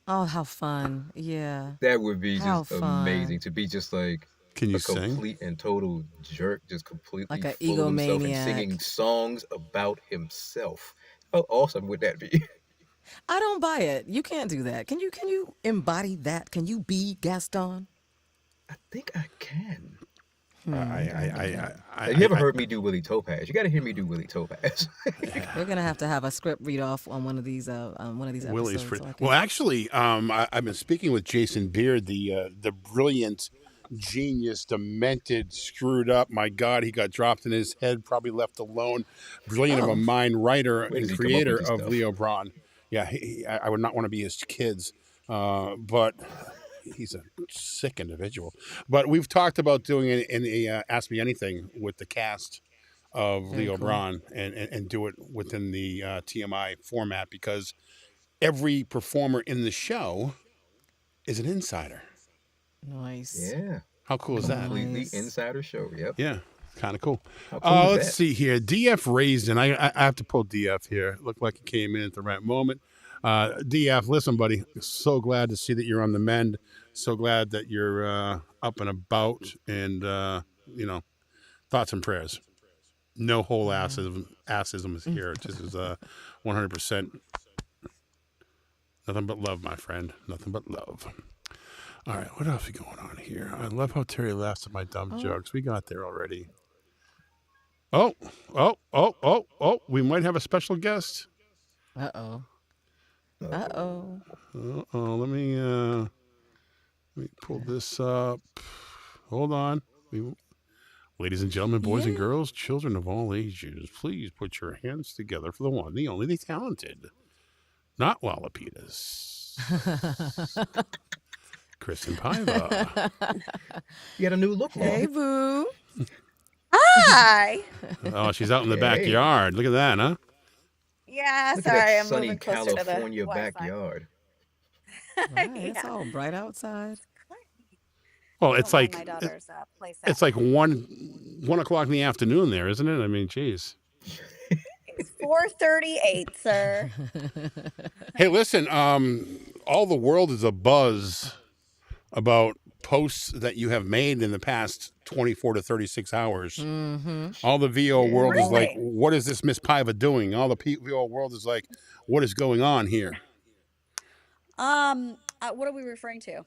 Oh, how fun. Yeah. That would be How just amazing fun. to be just like Can you a sing? complete and total jerk, just completely Like a full of himself and singing egomaniac. songs about himself. How awesome would that be? I don't buy it. You can't do that. Can you embody that? Can you be Gaston? I think I can. I, Have you ever heard me do Willie Topaz? You got to hear me do Willie Topaz. We're gonna have a script read off on one of these Willie's episodes. pretty. So I can... Well, actually, I've been speaking with Jason Beard, the brilliant, genius, demented, screwed up. My God, he got dropped in his head, probably left alone. Brilliant of a Oh, mind, writer Where does and he come up creator with this of stuff? Leo Braun. Yeah, I would not want to be his kids, but he's a sick individual. But we've talked about doing it in the Ask Me Anything with the cast of very Leo cool. Braun and do it within the TMI format because every performer in the show is an insider. Nice. Yeah. How cool is that? Completely Nice. insider show. Yep. Yeah, kind of cool. How cool is Let's that? see here. DF raised, and I have to pull DF here. Looked like he came in at the right moment. DF, listen, buddy. So glad to see that you're on the mend. So glad that you're up and about, and thoughts and prayers. No whole assism is here. This is 100% nothing but love, my friend. Nothing but love. All right, what else is going on here? I love how Terry laughs at my dumb jokes. We got there already. Oh, we might have a special guest. Uh-oh. Uh-oh. Let me pull this up. Hold on. Ladies and gentlemen, boys and Yeah. girls, children of all ages, please put your hands together for the one, the only, the talented, not Lau Lapides, Kristen Paiva. You got a new look, Hey, Lauren. boo. Hi. Oh, she's out in the Hey. backyard. Look at that, huh? Yeah, Look sorry, at that I'm sunny moving closer to the California Wi-Fi. backyard. Right, it's Yeah. all bright outside. Well, I it's don't mind like my daughter's play set. it's like 1 o'clock in the afternoon there, isn't it? I mean, geez. It's 4:38, sir. Hey, listen, all the world is abuzz about posts that you have made in the past 24 to 36 hours. Mm-hmm. All the VO world is like, Really? what is this Miss Paiva doing? All the VO world is like, what is going on here? What are we referring to?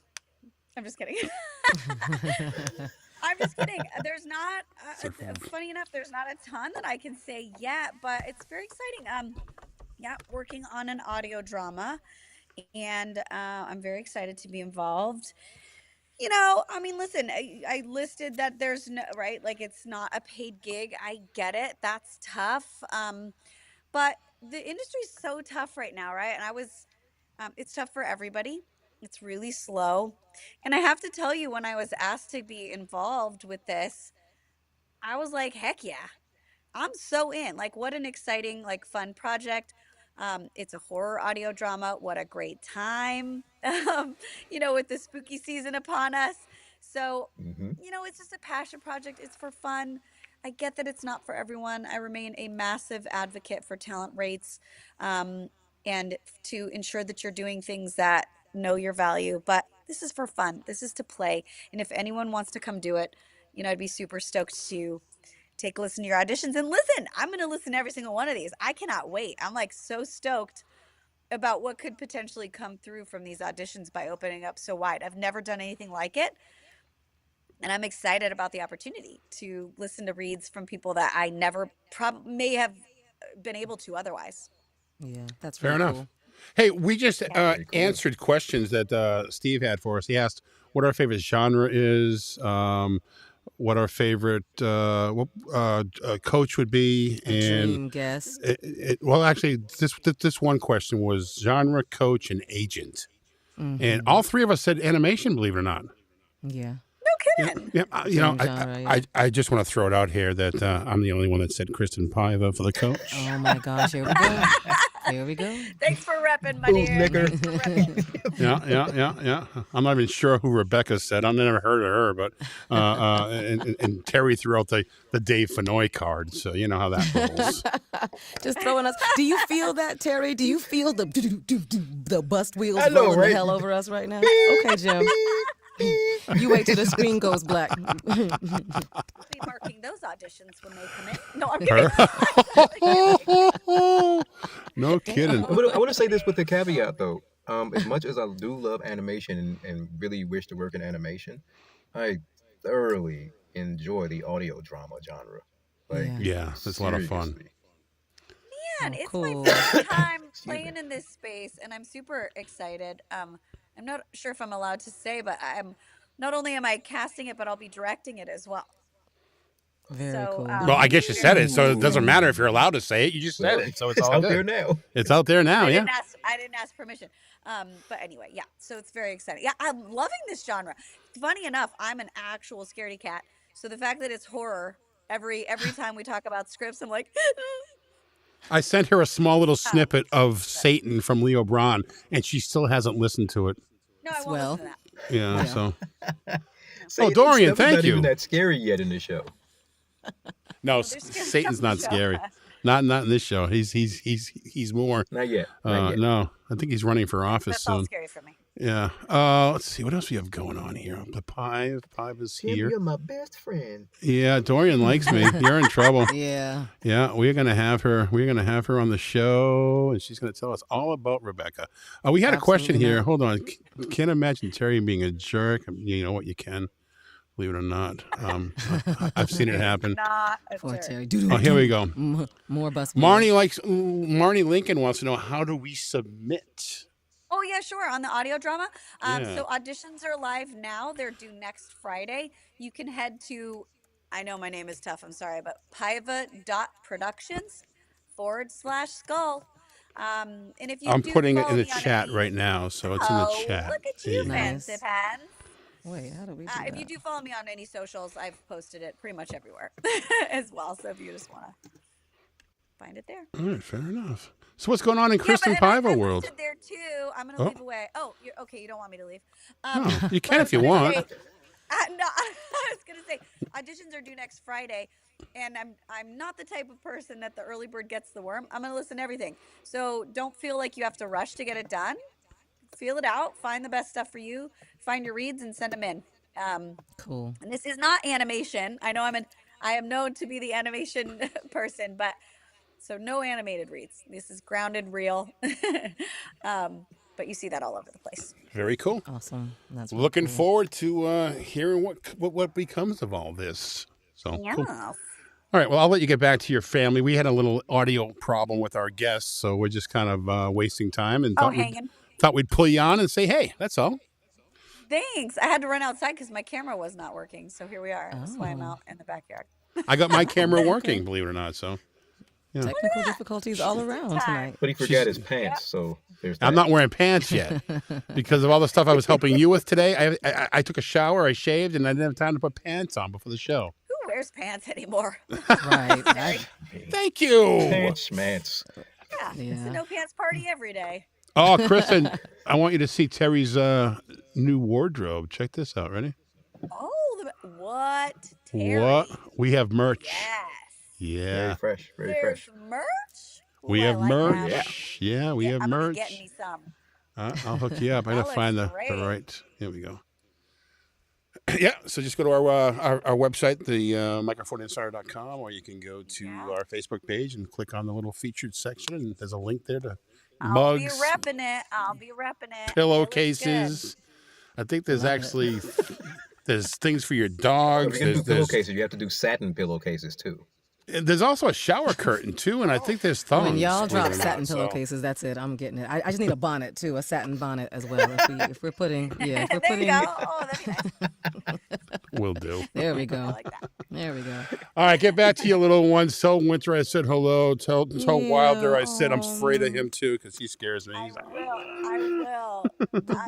I'm just kidding. I'm just kidding. There's not, funny enough, there's not a ton that I can say yet, but it's very exciting. Yeah, working on an audio drama, and I'm very excited to be involved. I mean, listen, I listed that there's no, right? Like, it's not a paid gig. I get it. That's tough. But the industry's so tough right now, right? And it's tough for everybody. It's really slow. And I have to tell you, when I was asked to be involved with this, I was like, heck yeah. I'm so in. Like, what an exciting, like, fun project. It's a horror audio drama. What a great time, with the spooky season upon us. So, Hmm. it's just a passion project. It's for fun. I get that it's not for everyone. I remain a massive advocate for talent rates, and to ensure that you're doing things that know your value. But this is for fun. This is to play. And if anyone wants to come do it, I'd be super stoked to take a listen to your auditions. And listen, I'm going to listen to every single one of these. I cannot wait. I'm like so stoked about what could potentially come through from these auditions by opening up so wide. I've never done anything like it. And I'm excited about the opportunity to listen to reads from people that I never may have been able to otherwise. Yeah, that's Fair really enough. cool. Hey, we just Very cool. answered questions that Steve had for us. He asked what our favorite genre is, what our favorite coach would be, A and dream guest. well, actually, this one question was genre, coach, and agent, and all three of us said animation. Believe it or not. Yeah. No kidding. Yeah, Same genre, yeah. I just want to throw it out here that I'm the only one that said Kristen Paiva for the coach. Oh my gosh, here we go. Here we go. Thanks for repping, my dear. Bootlicker. Thanks for repping. Yeah. I'm not even sure who Rebecca said. I've never heard of her, but and Terry threw out the Dave Fennoy card, so you know how that rolls. Just throwing us. Do you feel that, Terry? Do you feel the bust wheels I know, rolling right? the hell over us right now? Okay, Jim. You wait till the screen goes black. Be marking those auditions when they come in. No, I'm kidding. No kidding. I want to say this with a caveat, though. As much as I do love animation and really wish to work in animation, I thoroughly enjoy the audio drama genre. Like, Yeah, that's a lot of fun. seriously. Man, Oh, it's cool. my first time playing in this space, and I'm super excited. I'm not sure if I'm allowed to say, but not only am I casting it, but I'll be directing it as well. Very So, cool. Well, I guess you said it, so it doesn't matter if you're allowed to say it. You just said Well, it, so it's all out good. there now. It's out there now, I yeah. didn't ask permission. But anyway, yeah. So it's very exciting. Yeah, I'm loving this genre. Funny enough, I'm an actual scaredy cat. So the fact that it's horror every time we talk about scripts, I'm like, I sent her a small little snippet of Satan from Leo Braun, and she still hasn't listened to it. no, I won't Well. listen to that. Yeah, Yeah. so Satan's Dorian, stuff is thank not you. even that scary yet in the show. no, there's scary Satan's stuff in not the show. scary. Not in this show. He's more. Not yet. Not yet. No, I think he's running for office That's all soon. scary for me. Yeah. Let's see what else we have going on here. The Pive is Tim, here. you're my best friend. Yeah, Dorian likes me. You're in trouble. Yeah. Yeah, we're gonna have her. We're gonna have her on the show, and she's gonna tell us all about Rebecca. We had a question Absolutely here. not. Hold on. Can't imagine Terry being a jerk. You know what? You can, believe it or not. I've seen it happen. Not a Poor jerk. Terry. Oh, here we go. More bust. Marnie Lincoln wants to know, how do we submit? Oh yeah, sure. On the audio drama. Yeah. So auditions are live now. They're due next Friday. You can head to, I know my name is tough, I'm sorry, but paiva.productions/skull. And if you I'm do putting it follow in the me on chat any- right now, so it's in the Oh, chat. look at There you, go. Nice. fancy pants. Wait, how do we do If that? you do follow me on any socials, I've posted it pretty much everywhere as well. So if you just want to find it there. All right, fair enough. So what's going on in Kristen Yeah, but I Paiva world? posted there too. I'm gonna Oh. leave away. Oh, you're okay. You don't want me to leave? No, you but can I if you was gonna want. say- no, I was gonna say auditions are due next Friday, and I'm not the type of person that the early bird gets the worm. I'm gonna listen to everything. So don't feel like you have to rush to get it done. Feel it out. Find the best stuff for you. Find your reads and send them in. Cool. And this is not animation. I know I am known to be the animation person, but so no animated reads. This is grounded, real. But you see that all over the place. Very cool. Awesome. That's really Looking cool. forward to hearing what becomes of all this. So Yeah. cool. All right. Well, I'll let you get back to your family. We had a little audio problem with our guests, so we're just kind of wasting time, and Hanging. thought we'd pull you on and say, hey, that's all. Thanks. I had to run outside because my camera was not working. So here we are. That's why I'm Oh. out in the backyard. I got my camera working, believe it or not. So Technical difficulties all around tonight. But he forgot his pants, so there's that. I'm not wearing pants yet because of all the stuff I was helping you with today. I took a shower, I shaved, and I didn't have time to put pants on before the show. Who wears pants anymore? Right. Thank you. Pants, schmants. Yeah. It's Yeah. a no pants party every day. Oh, Kristen, I want you to see Terry's new wardrobe. Check this out. Ready? Oh, what? Terry? What? We have merch. Yes. Yeah. Very fresh, very There's fresh. merch. We Ooh, I have like merch. that. Yeah, we have I'm gonna merch. get me some. I'll hook you up. I gotta That find the looks great. right. Here we go. Yeah, so just go to our website, the microphoninsider.com, or you can go to our Facebook page and click on the little featured section, and there's a link there to I'll be mugs, repping it. I'll be repping it. It looks good. pillowcases. I think there's Love it. actually there's things for your If dogs. you're gonna do There's pillowcases, you have to do satin pillowcases too. there's also a shower curtain too, and I think there's thongs. When y'all believe drop it or satin not, so- pillowcases, that's it. I'm getting it. I just need a bonnet too, a satin bonnet as well. If we're putting, if we're There you putting, go. Oh, that'd be nice. Will do. there we I go. like that. There we go. All right, get back to your little ones. Tell Winter I said hello. Tell Wilder I said I'm Yeah, afraid of him too because he scares me. I He's like, will. I will.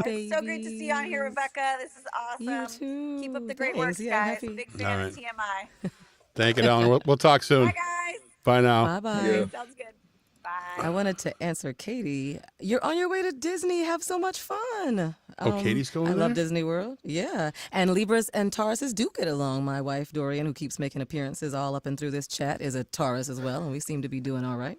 It's so great to see you on here, babies. Rebecca. This is You awesome. too. Keep up the great work, Thanks. Yeah, guys. happy. Big All fan right. of TMI. thank you, Ellen. We'll talk soon. Bye, guys. Bye now. Bye bye. Yeah. Sounds good. I Bye. wanted to answer Katie. You're on your way to Disney. Have so much fun. Oh, Katie's going I love there? Disney World. Yeah. And Libras and Tauruses do get along. My wife, Dorian, who keeps making appearances all up and through this chat, is a Taurus as well. And we seem to be doing all right.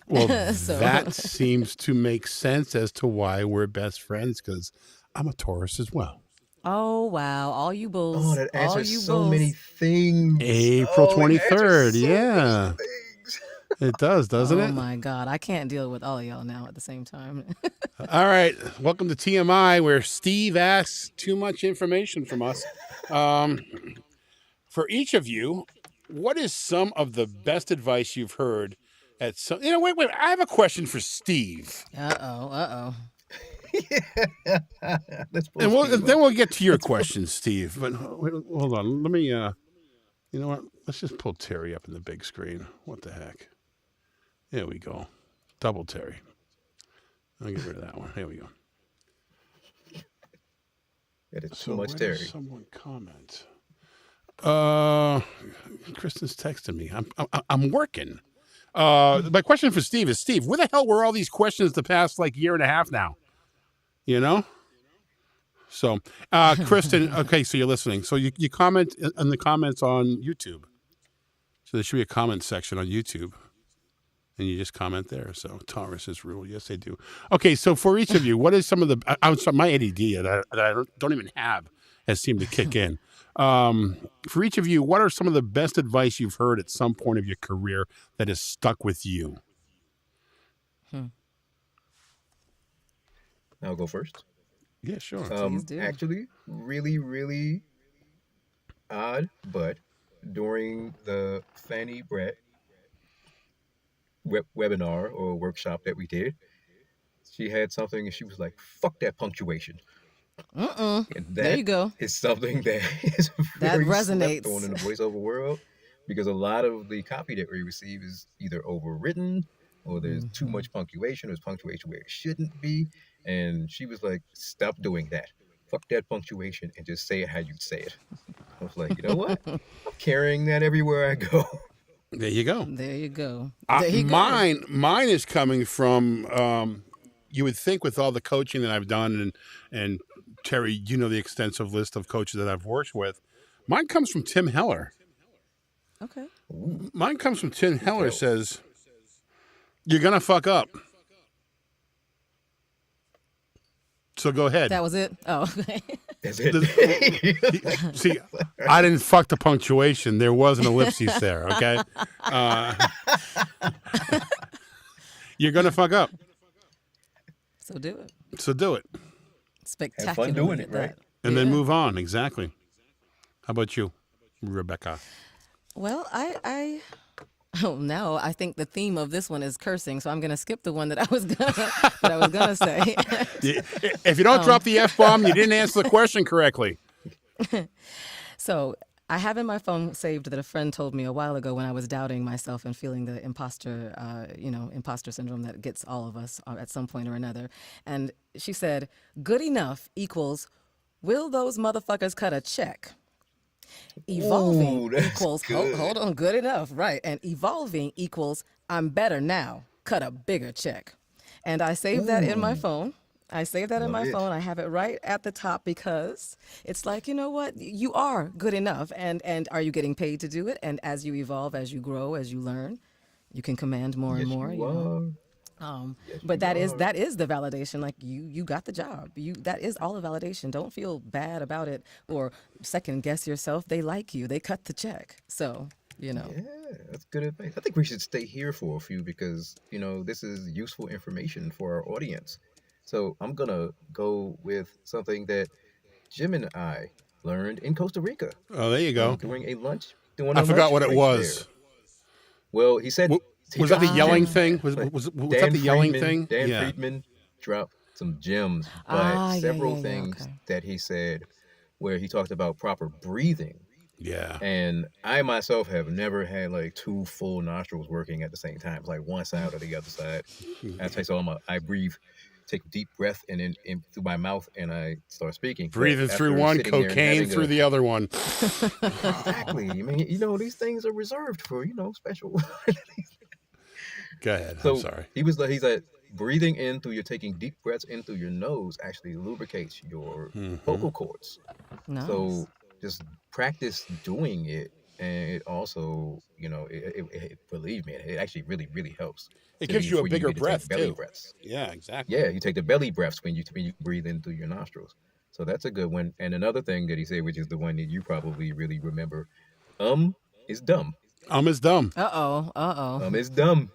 Well, So- that seems to make sense as to why we're best friends because I'm a Taurus as well. Oh, wow. All you bulls. Oh, that all answers you so bulls. many things. April Oh, it answers 23rd. so Yeah. many things. It does, doesn't Oh, it? my God. I can't deal with all of y'all now at the same time. All right. Welcome to TMI, where Steve asks too much information from us. For each of you, what is some of the best advice you've heard at some? Wait. I have a question for Steve, Uh-oh. Let's pull and Steve then up. we'll get to your question, Steve. But wait, hold on. Let me. You know what? Let's just pull Terry up in the big screen. What the heck? There we go. Double Terry. I'll get rid of that one. There we go. That is So too much where Terry. does someone comment? Kristen's texting me. I'm working. My question for Steve is, Steve, where the hell were all these questions the past year and a half now? You know? So, Kristen, okay, so you're listening. So you comment in the comments on YouTube. So there should be a comment section on YouTube. And you just comment there. So Taurus is rule. Yes, they do. Okay, so for each of you, what is some of the... I'm sorry, my ADD that I don't even have has seemed to kick in. For each of you, what are some of the best advice you've heard at some point of your career that has stuck with you? I'll go first. Yeah, sure. Please do. Actually, really, really odd, but during the Fanny Brett webinar or workshop that we did, she had something and she was like, fuck that punctuation. And There you go. It's something that is That very resonates. slept on in the voiceover world because a lot of the copy that we receive is either overwritten or there's too much punctuation, there's punctuation where it shouldn't be. And she was like, stop doing that. Fuck that punctuation and just say it how you say it. I was like, you know what? I'm carrying that everywhere I go. There you go. There you go. There you go. Mine is coming from, you would think with all the coaching that I've done, and Terry, you know the extensive list of coaches that I've worked with. Mine comes from Tim Heller. Okay. Mine comes from Tim Heller says, you're going to fuck up. So go ahead. That was it? Oh, okay. That's it. See, I didn't fuck the punctuation. There was an ellipsis there, okay? You're going to fuck up. So do it. So do it. Spectacular. doing it, right? And then move on. Exactly. How about you, Rebecca? Well, now I think the theme of this one is cursing, so I'm going to skip the one that I was gonna say. If you don't drop the F-bomb, you didn't answer the question correctly. So I have in my phone saved that a friend told me a while ago when I was doubting myself and feeling the imposter syndrome that gets all of us at some point or another. And she said, good enough equals, will those motherfuckers cut a check? Evolving Ooh, that's equals, good. hold on, good enough, right. And evolving equals, I'm better now, cut a bigger check. And I saved that in my phone. I saved that in my Love it. phone. I have it right at the top because it's like, you know what? You are good enough. And are you getting paid to do it? And as you evolve, as you grow, as you learn, you can command more and Yes, more. you You know? Yes, But you are. that is the validation. Like you got the job. That is all the validation. Don't feel bad about it or second guess yourself. They like you. They cut the check. So Yeah, that's good advice. I think we should stay here for a few because, this is useful information for our audience. So I'm gonna go with something that Jim and I learned in Costa Rica Oh, there you go. during I a forgot lunch what it break was. there. Well, he said he Was that dropped the some yelling gems, thing? man. Was But was was that the yelling thing? Dan Yeah. Friedman dropped some gems, but ah yeah several yeah yeah things okay. that he said where he talked about proper breathing. Yeah. And I myself have never had like two full nostrils working at the same time. It's like one side or the other side. And I say so I breathe, take a deep breath and in through my mouth and I start speaking. But Breathing through after one, sitting there and cocaine having through the other one. exactly. I mean, these things are reserved for, special. Go ahead. I'm So sorry. he said breathing in through you're taking deep breaths in through your nose actually lubricates your vocal cords. Nice. So just practice doing it, and it also, believe me, it actually really, really helps. It gives you a For bigger to take breath belly too. breaths. Yeah, exactly. Yeah, you take the belly breaths when you breathe in through your nostrils. So that's a good one. And another thing that he said, which is the one that you probably really remember, is dumb. Is dumb. Uh-oh. Is dumb.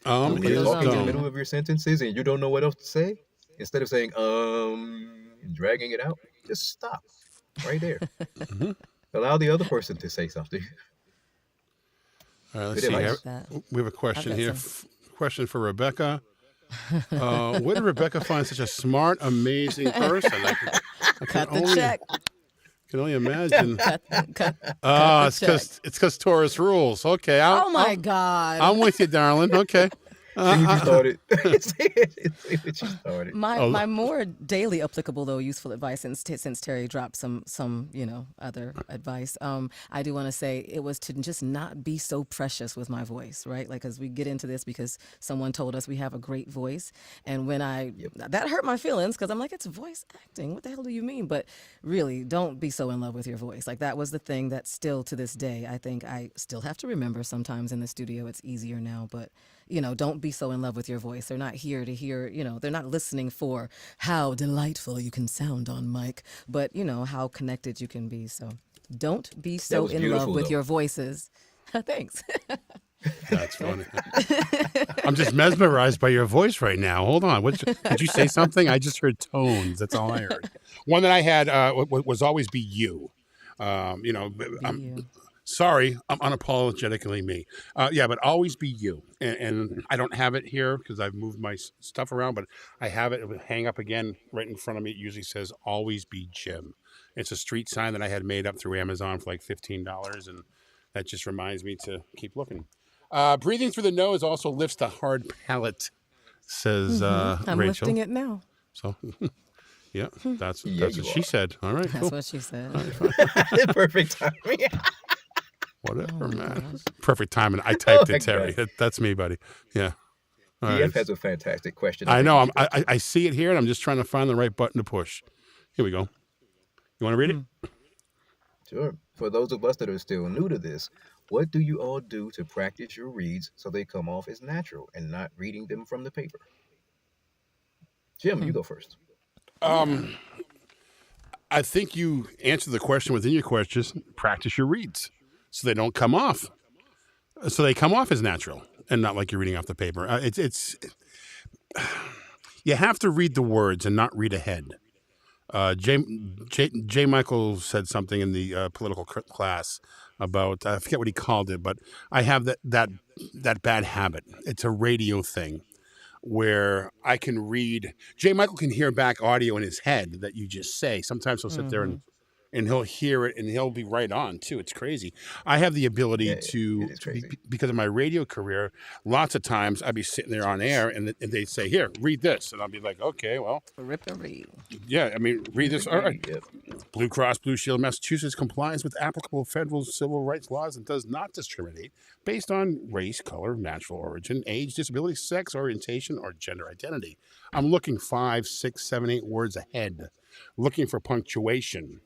So when Put you're those talking in the ums in middle there. of your sentences and you don't know what else to say, instead of saying and dragging it out, just stop right there. Allow the other person to say something. All right, let's Good see here. advice. That. We have a question got here. some. Question for Rebecca. Where did Rebecca find such a smart, amazing person? I Cut the check. Can only imagine. Cut Ah, the check. it's because Taurus rules. Okay, Oh my God. I'm with you, darling. Okay. See what you started. See what you started. My more daily applicable though useful advice since Terry dropped some other advice. I do want to say it was to just not be so precious with my voice, right? Like, as we get into this because someone told us we have a great voice, and when that hurt my feelings because I'm like, it's voice acting. What the hell do you mean? But really, don't be so in love with your voice. Like, that was the thing that still to this day I think I still have to remember. Sometimes in the studio it's easier now, but don't be so in love with your voice. They're not here to hear, they're not listening for how delightful you can sound on mic, but, how connected you can be. So don't be so in love with your voices. Thanks. That's funny. I'm just mesmerized by your voice right now. Hold on. Did you say something? I just heard tones. That's all I heard. One that I had was always be you. Sorry, I'm unapologetically me. But always be you. And I don't have it here because I've moved my stuff around, but I have it. It would hang up again right in front of me. It usually says, always be Jim. It's a street sign that I had made up through Amazon for like $15, and that just reminds me to keep looking. Breathing through the nose also lifts the hard palate, says I'm Rachel. lifting it now. So, yeah, that's what she said. All right, That's cool. what she said. Perfect timing. Whatever, man. Perfect timing. I typed it, Terry. That's me, buddy. Yeah. All DF right. has a fantastic question. I know. I see it here, and I'm just trying to find the right button to push. Here we go. You want to read it? Sure. For those of us that are still new to this, what do you all do to practice your reads so they come off as natural and not reading them from the paper? Jim, you go first. I think you answered the question within your questions. Practice your reads so they don't come off. So they come off as natural and not like you're reading off the paper. You have to read the words and not read ahead. J. Michael said something in the political class about, I forget what he called it, but I have that bad habit. It's a radio thing where I can read. J. Michael can hear back audio in his head that you just say. Sometimes he'll sit there and he'll hear it and he'll be right on too. It's crazy. I have the ability because of my radio career, lots of times I'd be sitting there on air and they'd say, here, read this. And I'll be like, okay, well. Rip and read. Yeah, I mean, read this. All right. Yep. Blue Cross Blue Shield Massachusetts complies with applicable federal civil rights laws and does not discriminate based on race, color, natural origin, age, disability, sex, orientation, or gender identity. I'm looking 5, 6, 7, 8 words ahead, looking for punctuation.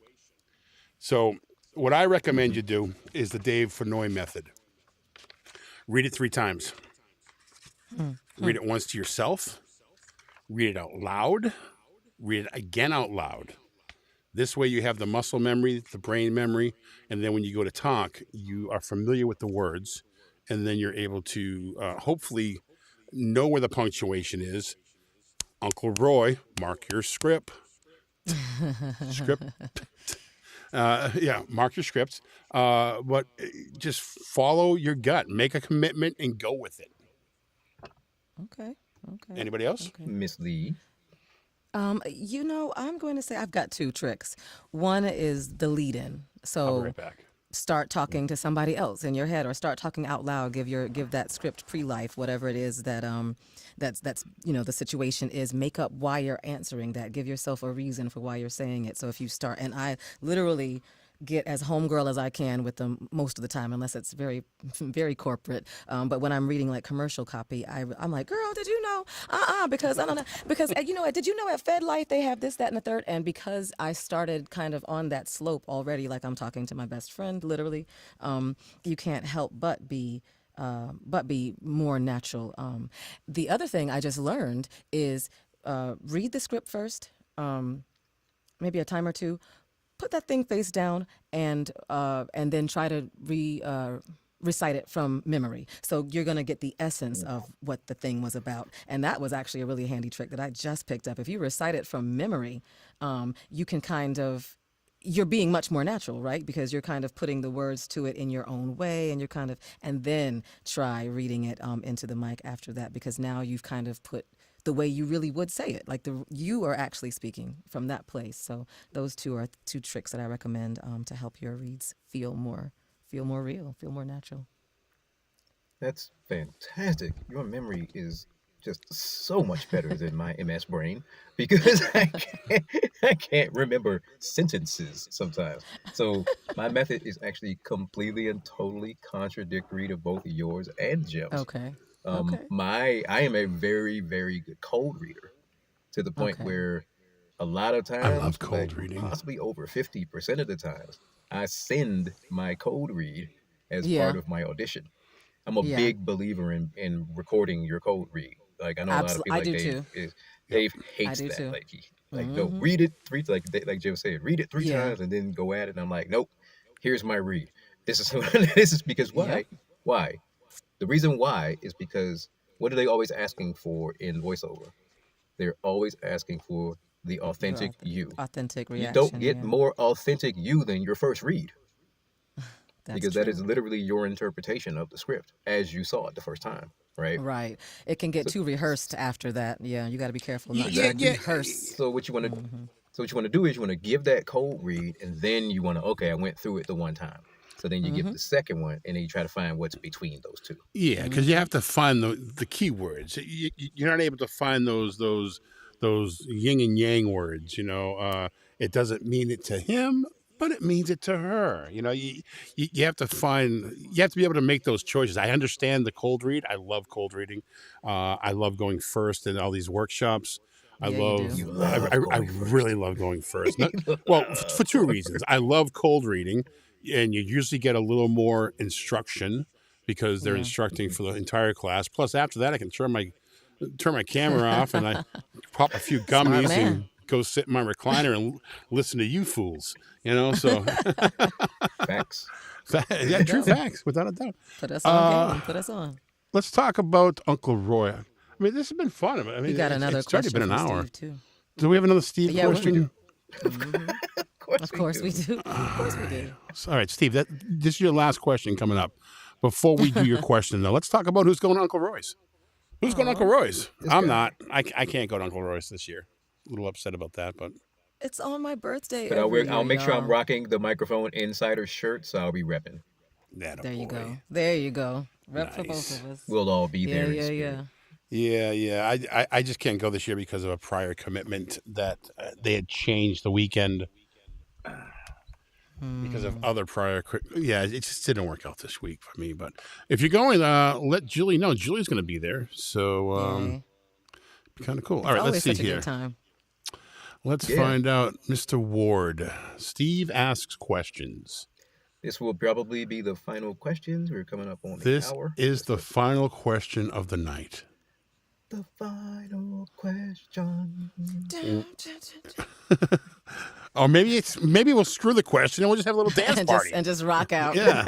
So what I recommend you do is the Dave Fennoy method. Read it 3 times. read it once to yourself, read it out loud, read it again out loud. This way you have the muscle memory, the brain memory, and then when you go to talk, you are familiar with the words, and then you're able to hopefully know where the punctuation is. Uncle Roy, mark your script. Script. Mark your scripts. But just follow your gut. Make a commitment and go with it. Okay. Anybody else? Okay. Miss Lee. I'm going to say I've got 2 tricks. One is the lead-in. So I'll be right back. start talking to somebody else in your head, or start talking out loud. Give that script pre-life, whatever it is that that's the situation is. Make up why you're answering that. Give yourself a reason for why you're saying it. So if you start, and I literally get as homegirl as I can with them most of the time, unless it's very, very corporate. But when I'm reading like commercial copy, I'm like, girl, did you know? Because I don't know. Because did you know at FedLife they have this, that, and the third? And because I started kind of on that slope already, like I'm talking to my best friend, literally, you can't help but be more natural. The other thing I just learned is read the script first, maybe a time or two. Put that thing face down and then try to recite it from memory. So you're going to get the essence of what the thing was about. And that was actually a really handy trick that I just picked up. If you recite it from memory, you can you're being much more natural, right? Because you're kind of putting the words to it in your own way, and and then try reading it into the mic after that, because now you've kind of put the way you really would say it, like you are actually speaking from that place. So those 2 are 2 tricks that I recommend to help your reads feel more real, feel more natural. That's fantastic. Your memory is just so much better than my MS brain, because I can't remember sentences sometimes. So my method is actually completely and totally contradictory to both yours and Jim's. Okay. I am a very, very good cold reader, to the point where a lot of times, I love cold reading. Possibly over 50% of the times, I send my cold read as part of my audition. I'm a big believer in recording your cold read. Like, I know a lot of people, like Dave hates that. Too. Like, no, read it 3, like Jim said, read it 3 times and then go at it. And I'm like, nope, here's my read. This is because why? Yep. Why? The reason why is because what are they always asking for in voiceover? They're always asking for the authentic you. Authentic reaction. You don't get more authentic you than your first read. Because that is literally your interpretation of the script as you saw it the first time, right? Right. It can get too rehearsed after that. Yeah, you got to be careful not to rehearse. So what you want to do is you want to give that cold read, and then you want to, I went through it the one time. So then you give the second one, and then you try to find what's between those 2. Yeah, because you have to find the keywords. You're not able to find those yin and yang words. It doesn't mean it to him, but it means it to her. You have to be able to make those choices. I understand the cold read. I love cold reading. I love going first in all these workshops. I really love going first. For 2 reasons. I love cold reading, and you usually get a little more instruction because they're instructing for the entire class. Plus, after that, I can turn my camera off and I pop a few gummies and go sit in my recliner and listen to you fools. So Facts. Yeah, true facts, without a doubt. Put us on game. Put us on. Let's talk about Uncle Roy. I mean, this has been fun. I mean, We got another it's already question been an from hour. Steve, too. Do we have another Steve question? Of course we do. Of course we do. All right, Steve, this is your last question coming up. Before we do your question, though, let's talk about who's going to Uncle Roy's. Who's going to Uncle Roy's? I'm not. I can't go to Uncle Roy's this year. A little upset about that, but It's on my birthday. But I'll make sure I'm rocking the Microphone Insider shirt, so I'll be repping. There you go. There you go. Rep for both of us. We'll all be there. Yeah. I just can't go this year because of a prior commitment that they had changed the weekend because of other prior. It just didn't work out this week for me. But if you're going, let Julie know. Julie's going to be there, so be kind of cool. All right, let's see here. Let's find out, Mr. Ward. Steve asks questions. This will probably be the final questions. We're coming up on the hour. This is the final question of the night. The final question. Or maybe we'll screw the question and we'll just have a little dance party. and just rock out. Yeah.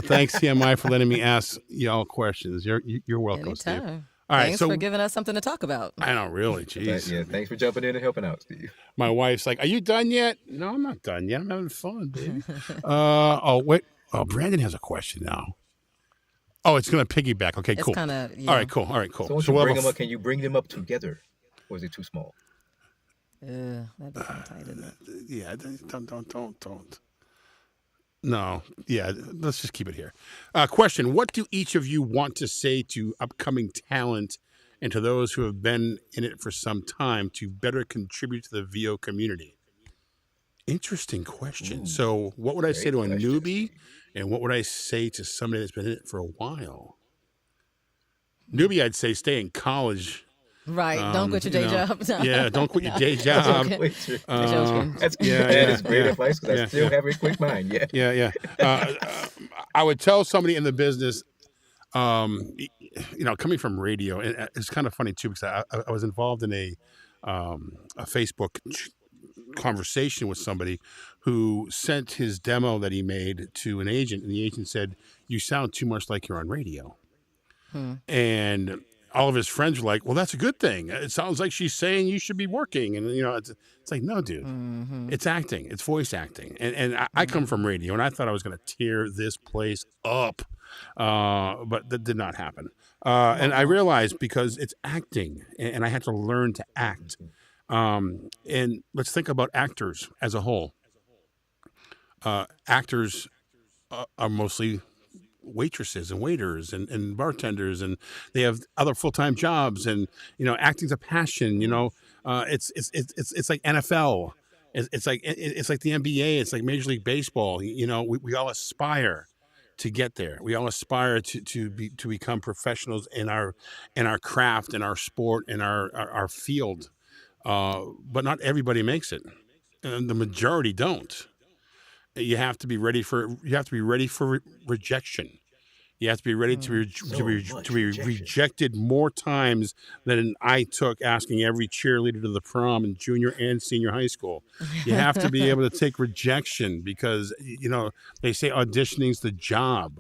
Thanks, TMI, for letting me ask y'all questions. You're welcome, Steve. Anytime. All right, Thanks for giving us something to talk about. I know, really. Jeez. Yeah, thanks for jumping in and helping out, Steve. My wife's like, "Are you done yet?" No, I'm not done yet. I'm having fun, baby. Wait. Oh, Brandon has a question now. Oh, it's going to piggyback. Okay, cool. Kind of. All right, cool. So once you bring them up, can you bring them up together, or is it too small? That'd be kind of tight, isn't it? Yeah, don't. No, yeah, let's just keep it here. Question: what do each of you want to say to upcoming talent and to those who have been in it for some time to better contribute to the VO community? Interesting question. Ooh, so what would I say to a question, newbie, and what would I say to somebody that's been in it for a while? Newbie, I'd say stay in college. Right. Don't quit your day job. No. Yeah, don't quit your day job. Joking. That is great advice because I still have a quick mind. Yeah. I would tell somebody in the business, coming from radio, and it's kind of funny too because I was involved in a Facebook conversation with somebody who sent his demo that he made to an agent, and the agent said, "You sound too much like you're on radio." And all of his friends were like, "Well, that's a good thing. It sounds like she's saying you should be working." And it's like, no, dude, it's acting, it's voice acting. And I come from radio, and I thought I was going to tear this place up, but that did not happen. And I realized because it's acting, and I had to learn to act. And let's think about actors as a whole. Actors are mostly waitresses and waiters and bartenders, and they have other full-time jobs, and acting's a passion. It's like NFL, it's like the NBA, it's like Major League Baseball. We all aspire to get there. We all aspire to become professionals in our craft, in our sport, in our field, but not everybody makes it, and the majority don't. You have to be ready for rejection. You have to be ready to be rejected more times than I took asking every cheerleader to the prom in junior and senior high school. You have to be able to take rejection because they say auditioning's the job,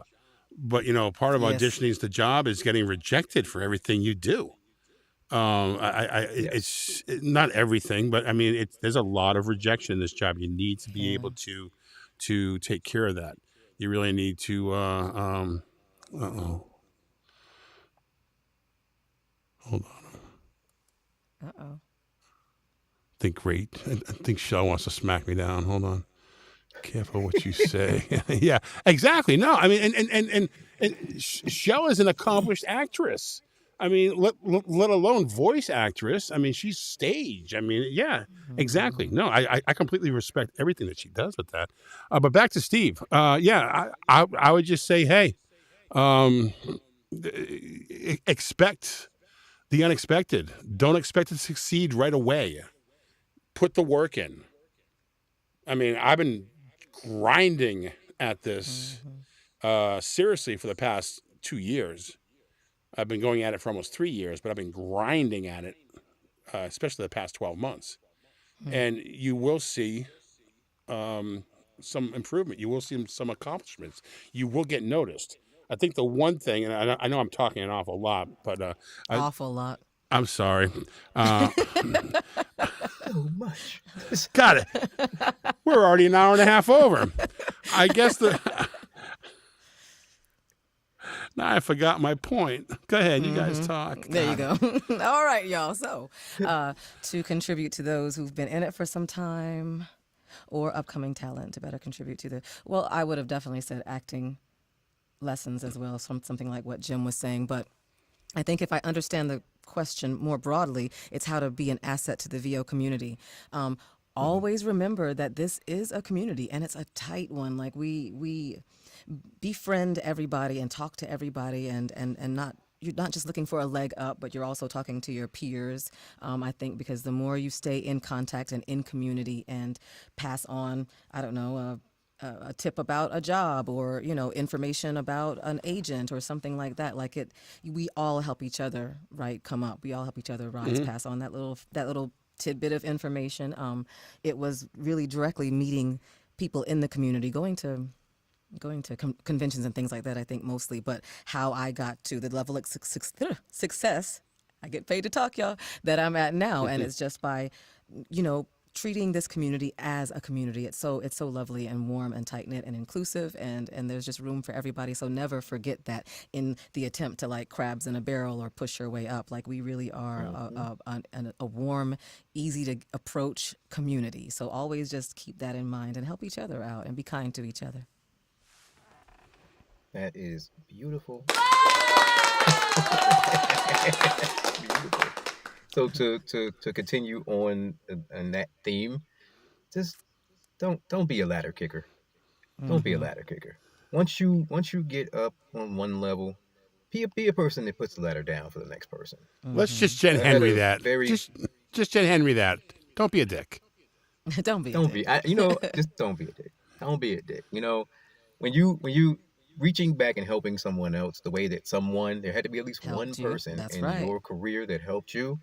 but part of auditioning's the job is getting rejected for everything you do. It's not everything, but I mean, there's a lot of rejection in this job. You need to be able to take care of that. You really need to, hold on. I think Shell wants to smack me down. Hold on. Careful what you say. Yeah, exactly. No, I mean, and Shell is an accomplished actress. I mean, let alone voice actress. I mean, she's stage. I mean, yeah, exactly. No, I completely respect everything that she does with that. But back to Steve. I would just say, hey, expect the unexpected. Don't expect to succeed right away. Put the work in. I mean, I've been grinding at this seriously for the past 2 years. I've been going at it for almost 3 years, but I've been grinding at it, especially the past 12 months. And you will see some improvement. You will see some accomplishments. You will get noticed. I think the one thing, and I know I'm talking an awful lot, but awful lot. I'm sorry. So much. Got it. We're already an hour and a half over. I guess now I forgot my point. Go ahead, you guys talk. There you go. All right, y'all. So, to contribute to those who've been in it for some time or upcoming talent to better contribute to I would have definitely said acting lessons as well, something like what Jim was saying. But I think if I understand the question more broadly, it's how to be an asset to the VO community. Always remember that this is a community and it's a tight one. Like we befriend everybody and talk to everybody and not, you're not just looking for a leg up, but you're also talking to your peers. I think because the more you stay in contact and in community and pass on, a tip about a job, or information about an agent or something like that. Like we all help each other, right, come up. We all help each other rise, pass on that little tidbit of information. It was really directly meeting people in the community, going to conventions and things like that, I think, mostly. But how I got to the level of success, I get paid to talk, y'all, that I'm at now. And it's just by, treating this community as a community. It's so lovely and warm and tight-knit and inclusive, and there's just room for everybody. So never forget that in the attempt to, like, crabs in a barrel or push your way up. Like, we really are a warm, easy to approach community. So always just keep that in mind and help each other out and be kind to each other. That is beautiful. Beautiful. So to continue on that theme, just don't be a ladder kicker. Don't be a ladder kicker. Once you get up on one level, be a person that puts the ladder down for the next person. Let's just Jen Henry that. Just Jen Henry that. Don't be a dick. Don't be. Just don't be a dick. Don't be a dick. When you reaching back and helping someone else the way that there had to be at least one person in your career that helped you.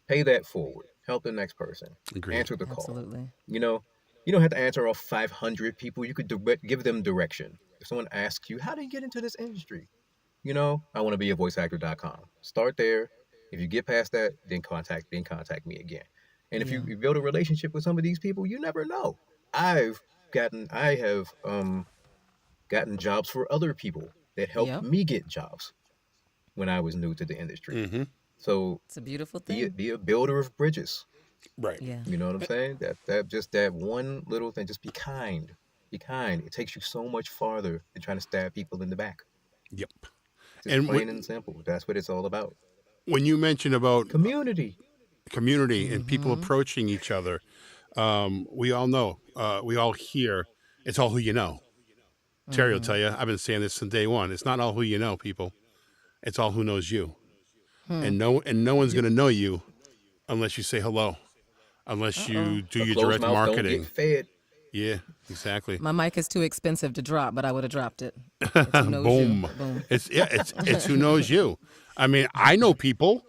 Pay that forward. Help the next person. Agreed. Answer the call. Absolutely. You don't have to answer all 500 people. You could give them direction. If someone asks you, how do you get into this industry? I want to be a voiceactor.com. Start there. If you get past that, then contact me again. And if you build a relationship with some of these people, you never know. I have gotten jobs for other people that helped me get jobs when I was new to the industry. Mm-hmm. So it's a beautiful thing. Be a builder of bridges. Right. Yeah. You know what I'm saying? That one little thing. Just be kind. Be kind. It takes you so much farther than trying to stab people in the back. Yep. Just plain and simple. That's what it's all about. When you mention about community and people approaching each other, we all know, we all hear, it's all who you know. Terry will tell you, I've been saying this since day one. It's not all who you know, people. It's all who knows you. And no one's going to know you unless you say hello, unless you do your direct marketing. Don't get fed. Yeah, exactly. My mic is too expensive to drop, but I would have dropped it. It's who knows Boom. You. Boom. It's who knows you. I mean, I know people.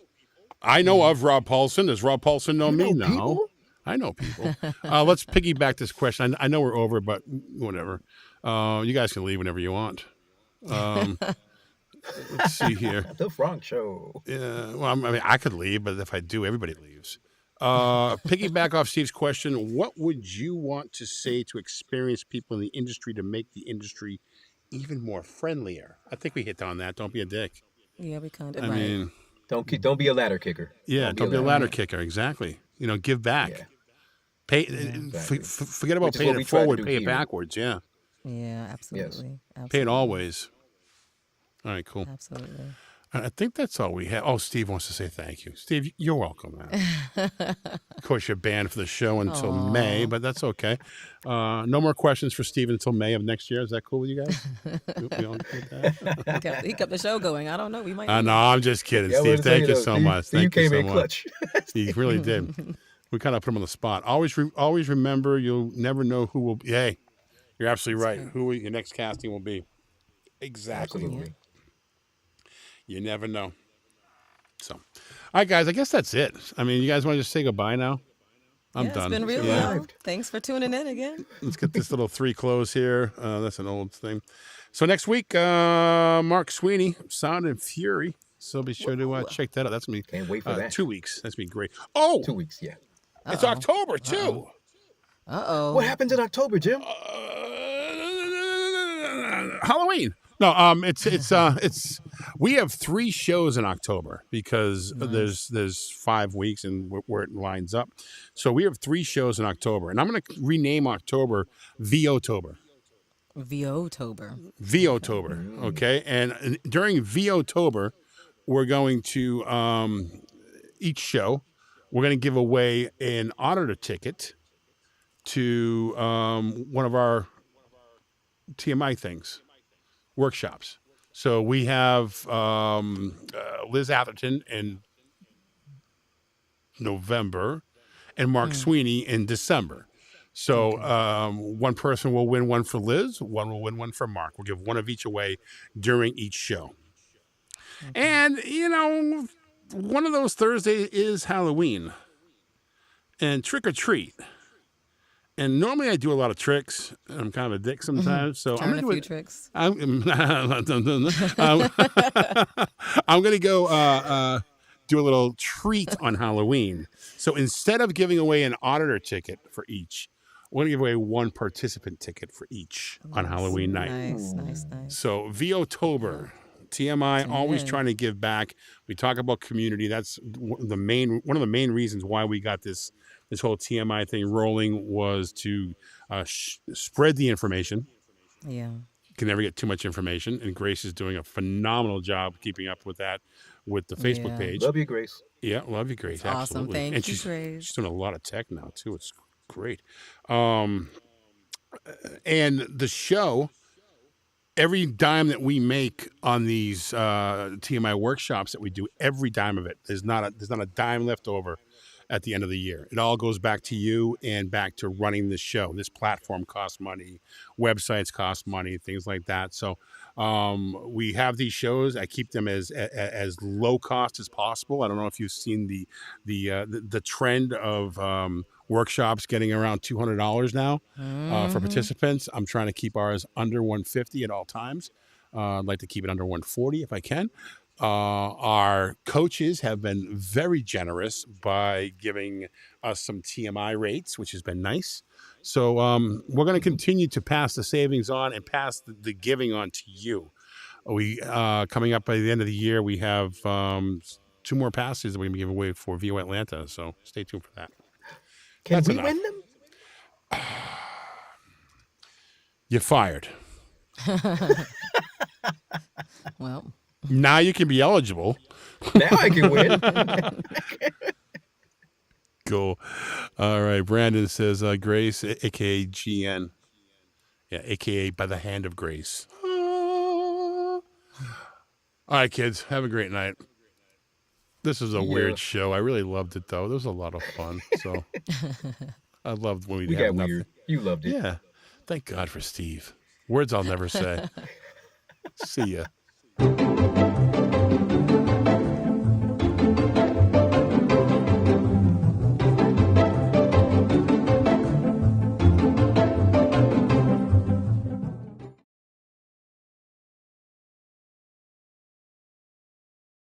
I know of Rob Paulson. Does Rob Paulson know me? No. People? I know people. Let's piggyback this question. I know we're over, but whatever. You guys can leave whenever you want. Let's see here. The Frank Show. Yeah. Well, I mean, I could leave, but if I do, everybody leaves. Piggyback off Steve's question, what would you want to say to experienced people in the industry to make the industry even more friendlier? I think we hit on that. Don't be a dick. Yeah, we kind of. I mean, don't be a ladder kicker. Yeah, don't be a ladder kicker. Exactly. Give back. Yeah. Pay. Exactly. Forget about paying it forward. Pay it backwards. Yeah. Yeah, absolutely. Yes. Absolutely. Pay it always. All right, cool. Absolutely. I think that's all we have. Oh, Steve wants to say thank you. Steve, you're welcome, man. Of course, you're banned for the show until May, but that's okay. No more questions for Steve until May of next year. Is that cool with you guys? We all good with that? He kept the show going. I don't know. We might. No, I'm just kidding, Steve. Thank you so much. Thank you so much. Clutch. He really did. We kind of put him on the spot. Always remember, you'll never know who will be. Hey, you're absolutely right. Who your next casting will be. Exactly. Absolutely. You never know. So, all right, guys, I guess that's it. I mean, you guys want to just say goodbye now? I'm done. It's been real long. Thanks for tuning in again. Let's get this little 3 close here. That's an old thing. So next week, Mark Sweeney, Sound and Fury. So be sure to check that out. That's going to be Can't wait for that. 2 weeks. That's going to be great. Oh! 2 weeks, yeah. It's October, too. Uh-oh. What happens in October, Jim? Halloween. No, it's we have 3 shows in October because there's 5 weeks and where it lines up. So we have 3 shows in October, and I'm going to rename October VOtober. VOtober. Okay, and during VOtober, we're going to each show we're going to give away an auditor ticket to one of our TMI things. Workshops. So we have Liz Atherton in November and Mark Sweeney in December. So one person will win one for Liz, one will win one for Mark. We'll give one of each away during each show. And, one of those Thursdays is Halloween and trick or treat. And normally I do a lot of tricks. I'm kind of a dick sometimes. So I'm Turn going a to few tricks. I'm going to go do a little treat on Halloween. So instead of giving away an auditor ticket for each, we're going to give away one participant ticket for each on Halloween night. Nice. So VOtober, TMI, always trying to give back. We talk about community. That's one of the main reasons why we got this whole TMI thing rolling, was to spread the information. Yeah. Can never get too much information, and Grace is doing a phenomenal job keeping up with that with the Facebook page. Love you, Grace. Yeah, love you, Grace. Awesome. Absolutely. Thank And you, Grace. she's doing a lot of tech now too. It's great. And the show, every dime that we make on these TMI workshops that we do, every dime of it, there's not a dime left over at the end of the year. It all goes back to you and back to running this show. This platform costs money, websites cost money, things like that. So we have these shows. I keep them as low cost as possible. I don't know if you've seen the trend of workshops getting around $200 now for participants. I'm trying to keep ours under $150 at all times. I'd like to keep it under $140 if I can. Our coaches have been very generous by giving us some TMI rates, which has been nice. So we're going to continue to pass the savings on and pass the giving on to you. We coming up by the end of the year, we have 2 more passes that we're going to give away for VO Atlanta. So stay tuned for that. Can we win them? You're fired. Well, now you can be eligible. Now I can win. Cool. All right. Brandon says Grace, a.k.a. GN. Yeah, a.k.a. by the hand of Grace. All right, kids. Have a great night. This is a weird show. I really loved it, though. It was a lot of fun. So I loved when we got nothing. weird. You loved it. Yeah. Thank God for Steve. Words I'll never say. See ya.